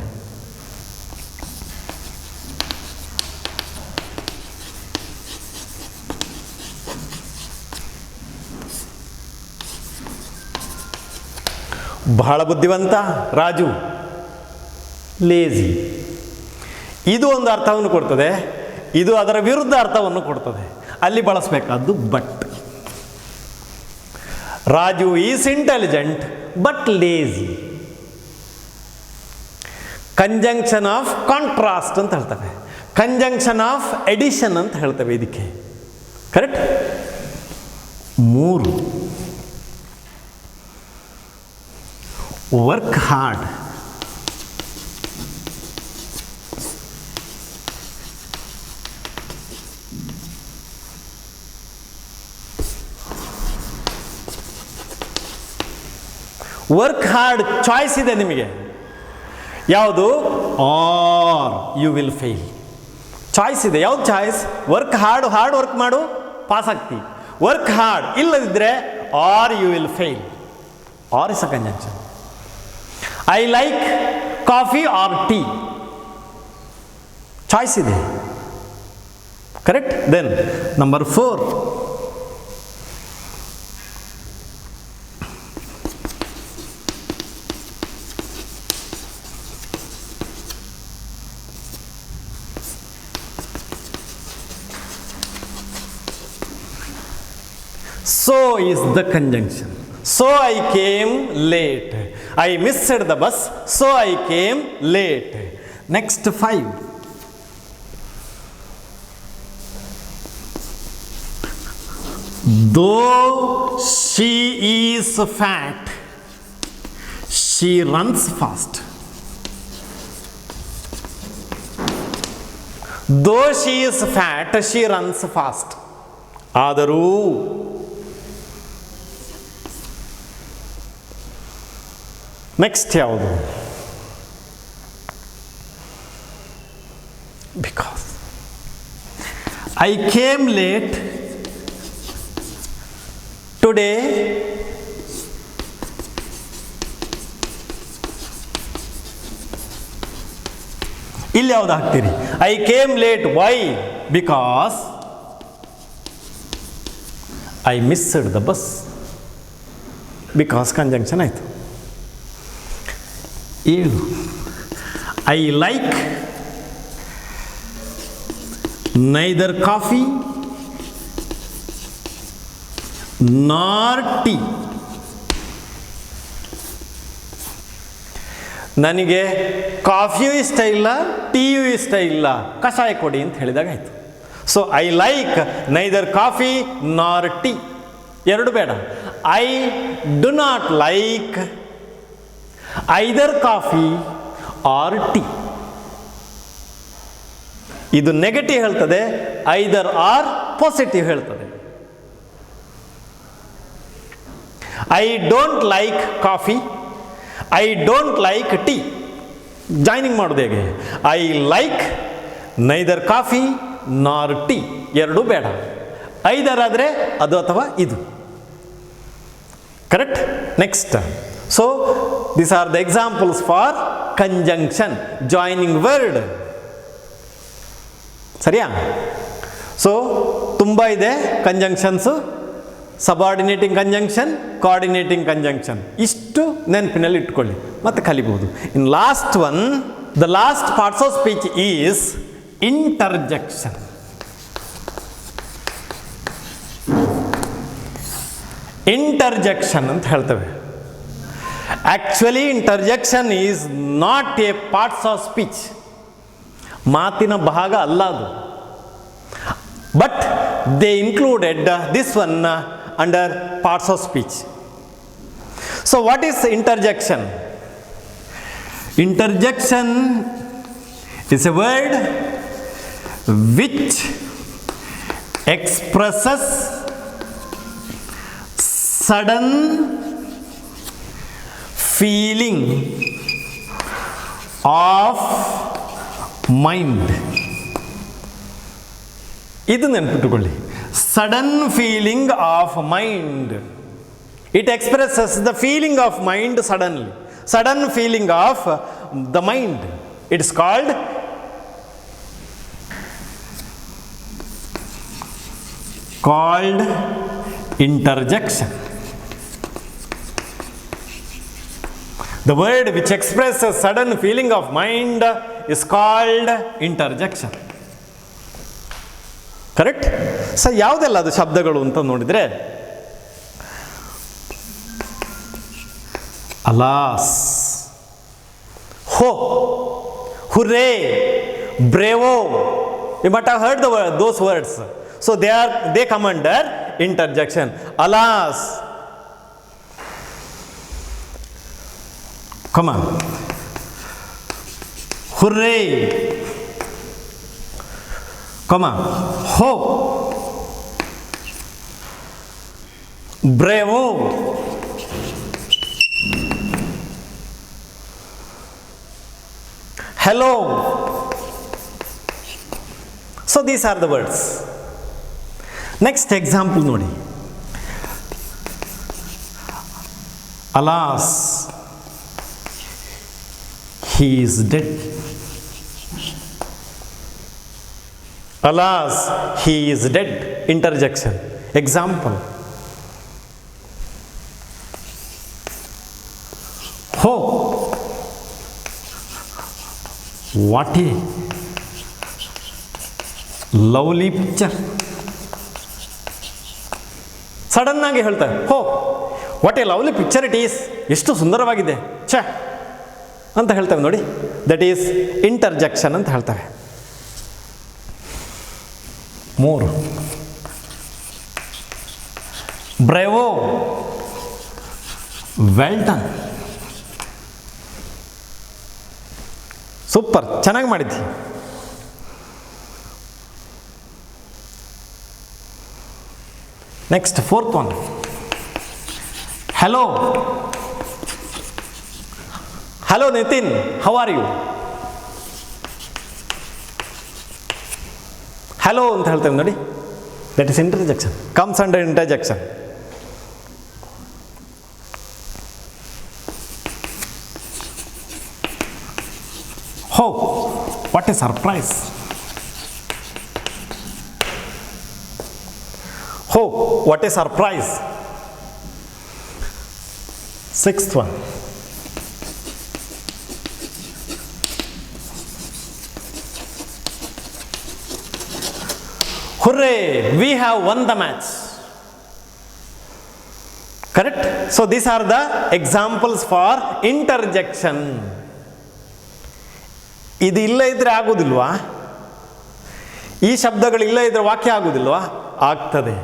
ಬಹಳ ಬುದ್ಧಿವಂತ ರಾಜು, ಲೇಜಿ. ಇದು ಒಂದು ಅರ್ಥವನ್ನು ಕೊಡ್ತದೆ, ಇದು ಅದರ ವಿರುದ್ಧ ಅರ್ಥವನ್ನು ಕೊಡ್ತದೆ. ಅಲ್ಲಿ ಬಳಸಬೇಕಾದ್ದು but. Raju is intelligent but lazy. Conjunction of contrast ಅಂತ ಹೇಳ್ತವೆ, ಕಂಜಂಕ್ಷನ್ ಆಫ್ ಎಡಿಷನ್ ಅಂತ ಹೇಳ್ತವೆ ಇದಕ್ಕೆ. Correct? 3 work hard, work hard choice ಇದೆ ನಿಮಗೆ. ಯಾವುದು? Or you will fail. Choice ಇದೆ. ಯಾವ್ದು choice? Work hard, hard work ಮಾಡು, ಪಾಸ್ ಆಗ್ತಿ. ವರ್ಕ್ ಹಾರ್ಡ್ ಇಲ್ಲದಿದ್ದರೆ or you will fail. Or is a conjunction. I like coffee or tea. Choice ಇದೆ. Correct? Then number 4, So is the conjunction. So I came late. I missed the bus, so I came late. Next 5. Though she is fat, she runs fast. Though she is fat, she runs fast. ಆದರೂ next ಯಾವುದು? Because I came late today ಇಲ್ಲಿ ಯಾವ್ದು ಹಾಕ್ತೀರಿ? I came late. Why? Because I missed the bus. Because conjunction ಆಯಿತು. 7. I like neither coffee nor tea. ನನಗೆ ಕಾಫಿಯೂ ಇಷ್ಟ ಇಲ್ಲ, ಟೀಯೂ ಇಷ್ಟ ಇಲ್ಲ, ಕಷಾಯ ಕೊಡಿ ಅಂತ ಹೇಳಿದಾಗ ಆಯಿತು. So I like neither coffee nor tea. 2 ಬೇಡ. I do not like either coffee or tea. ಇದು ನೆಗೆಟಿವ್ ಹೇಳ್ತದೆ, ಐದರ್ ಆರ್ ಪಾಸಿಟಿವ್ ಹೇಳ್ತದೆ. I don't like coffee, I don't like tea. Joining ಮಾಡೋದು ಹೇಗೆ? I like neither coffee nor tea. 2 ಬೇಡ. ಐದರ್ ಆದರೆ ಅದು ಅಥವಾ ಇದು. Correct? Next. So these are the examples for conjunction, joining word. ಸರಿಯಾ? ಸೊ ತುಂಬ ಇದೆ ಕಂಜಂಕ್ಷನ್ಸು. ಸಬಾರ್ಡಿನೇಟಿಂಗ್ ಕಂಜಂಕ್ಷನ್, ಕೋಆರ್ಡಿನೇಟಿಂಗ್ ಕಂಜಂಕ್ಷನ್. ಇಷ್ಟು ನೆನಪಿನಲ್ಲಿ ಇಟ್ಕೊಳ್ಳಿ, ಮತ್ತೆ ಕಲಿಬಹುದು. In last one, the last parts of speech is interjection. Interjection ಅಂತ ಹೇಳ್ತೇವೆ. Actually interjection is not a parts of speech. ಮಾತಿನ ಭಾಗ ಅಲ್ಲ ಅದು. But they included this one under parts of speech. So what is interjection? Interjection is a word which expresses sudden feeling of mind. ಇದು ನೆನಪಿಟ್ಟುಕೊಳ್ಳಿ. Sudden feeling of mind. It expresses the feeling of mind suddenly. Sudden feeling of the mind. It is called interjection. The word which expresses sudden feeling of mind is called interjection. Correct? So ಯಾವುದೆಲ್ಲ ಅದು ಶಬ್ದಗಳು ಅಂತ ನೋಡಿದರೆ, alas, ಹೋ, hooray, bravo. You might have heard those words. So they come under interjection. Alas. Come on. Hooray. Come on. Ho. Bravo. Hello. So these are the words. Next example nodi. Alas, he is dead. Alas, he is dead. Interjection. Example. Ho. What a lovely picture. Sudden ಆಗಿ ಹೇಳ್ತಾರೆ, ಹೋ what A lovely picture it is, ಎಷ್ಟು ಸುಂದರವಾಗಿದೆ ಛೇ ಅಂತ ಹೇಳ್ತೇವೆ ನೋಡಿ, that is interjection ಅಂತ ಹೇಳ್ತೇವೆ. 3 ಬ್ರೇವೋ, ವೆಲ್ ಡನ್, ಸೂಪರ್, ಚೆನ್ನಾಗಿ ಮಾಡಿದ್ದಿ. Next 4th one, hello, hello Nitin, how are you? hello ಅಂತ ಹೇಳ್ತೇವೆ ನೋಡಿ, that is interjection, comes under interjection. ಹೋ ವಾಟ್ ಎ ಸರ್ಪ್ರೈಸ್, ಹೋ what A surprise. 6th one, hooray, we have won the match. Correct? So these are the examples for interjection. ಇದು ಇಲ್ಲ ಇದ್ರೆ ಆಗೋದಿಲ್ವಾ? ಈ ಶಬ್ದಗಳು ಇಲ್ಲ ಇದ್ರೆ ವಾಕ್ಯ ಆಗೋದಿಲ್ವಾ? ಆಗ್ತದೆ.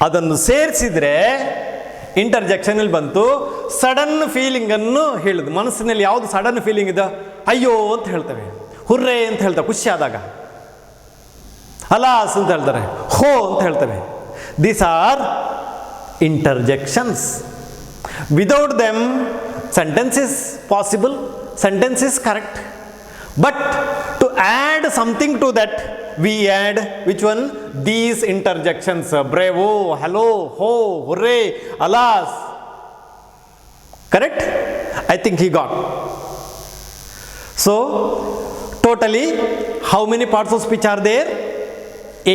ಅದನ್ನು ಸೇರಿಸಿದ್ರೆ ಇಂಟರ್ಜೆಕ್ಷನ್ ಇಲ್ಲಿ ಬಂತು. ಸಡನ್ ಫೀಲಿಂಗ್ ಅನ್ನು ಹೇಳುದು, ಮನಸ್ಸಿನಲ್ಲಿ ಯಾವುದು ಸಡನ್ ಫೀಲಿಂಗ್ ಇದೆ, ಅಯ್ಯೋ ಅಂತ ಹೇಳ್ತೇವೆ, ಹುರ್ರೆ ಅಂತ ಹೇಳ್ತೇವೆ ಖುಷಿ ಆದಾಗ, ಅಲಾಸ್ ಅಂತ ಹೇಳ್ತಾರೆ, ಹೋ ಅಂತ ಹೇಳ್ತೇವೆ. These are interjections. Without them sentence is possible, sentence is correct, but to add something to that we add which one? These interjections, bravo, hello, ho, hooray, alas. Correct? I think he got. So totally how many parts of speech are there?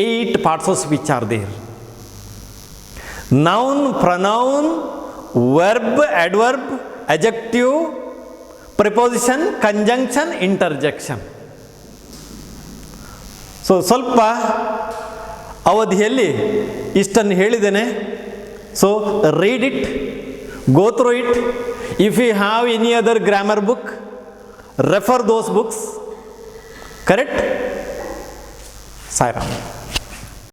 8 parts of speech are there. Noun, pronoun, verb, adverb, adjective, preposition, conjunction, interjection. So ಸ್ವಲ್ಪ ಅವಧಿಯಲ್ಲಿ ಇಷ್ಟನ್ನು ಹೇಳಿದ್ದೇನೆ. So read it, go through it. If you have any other grammar book, refer those books. Correct? Sairam.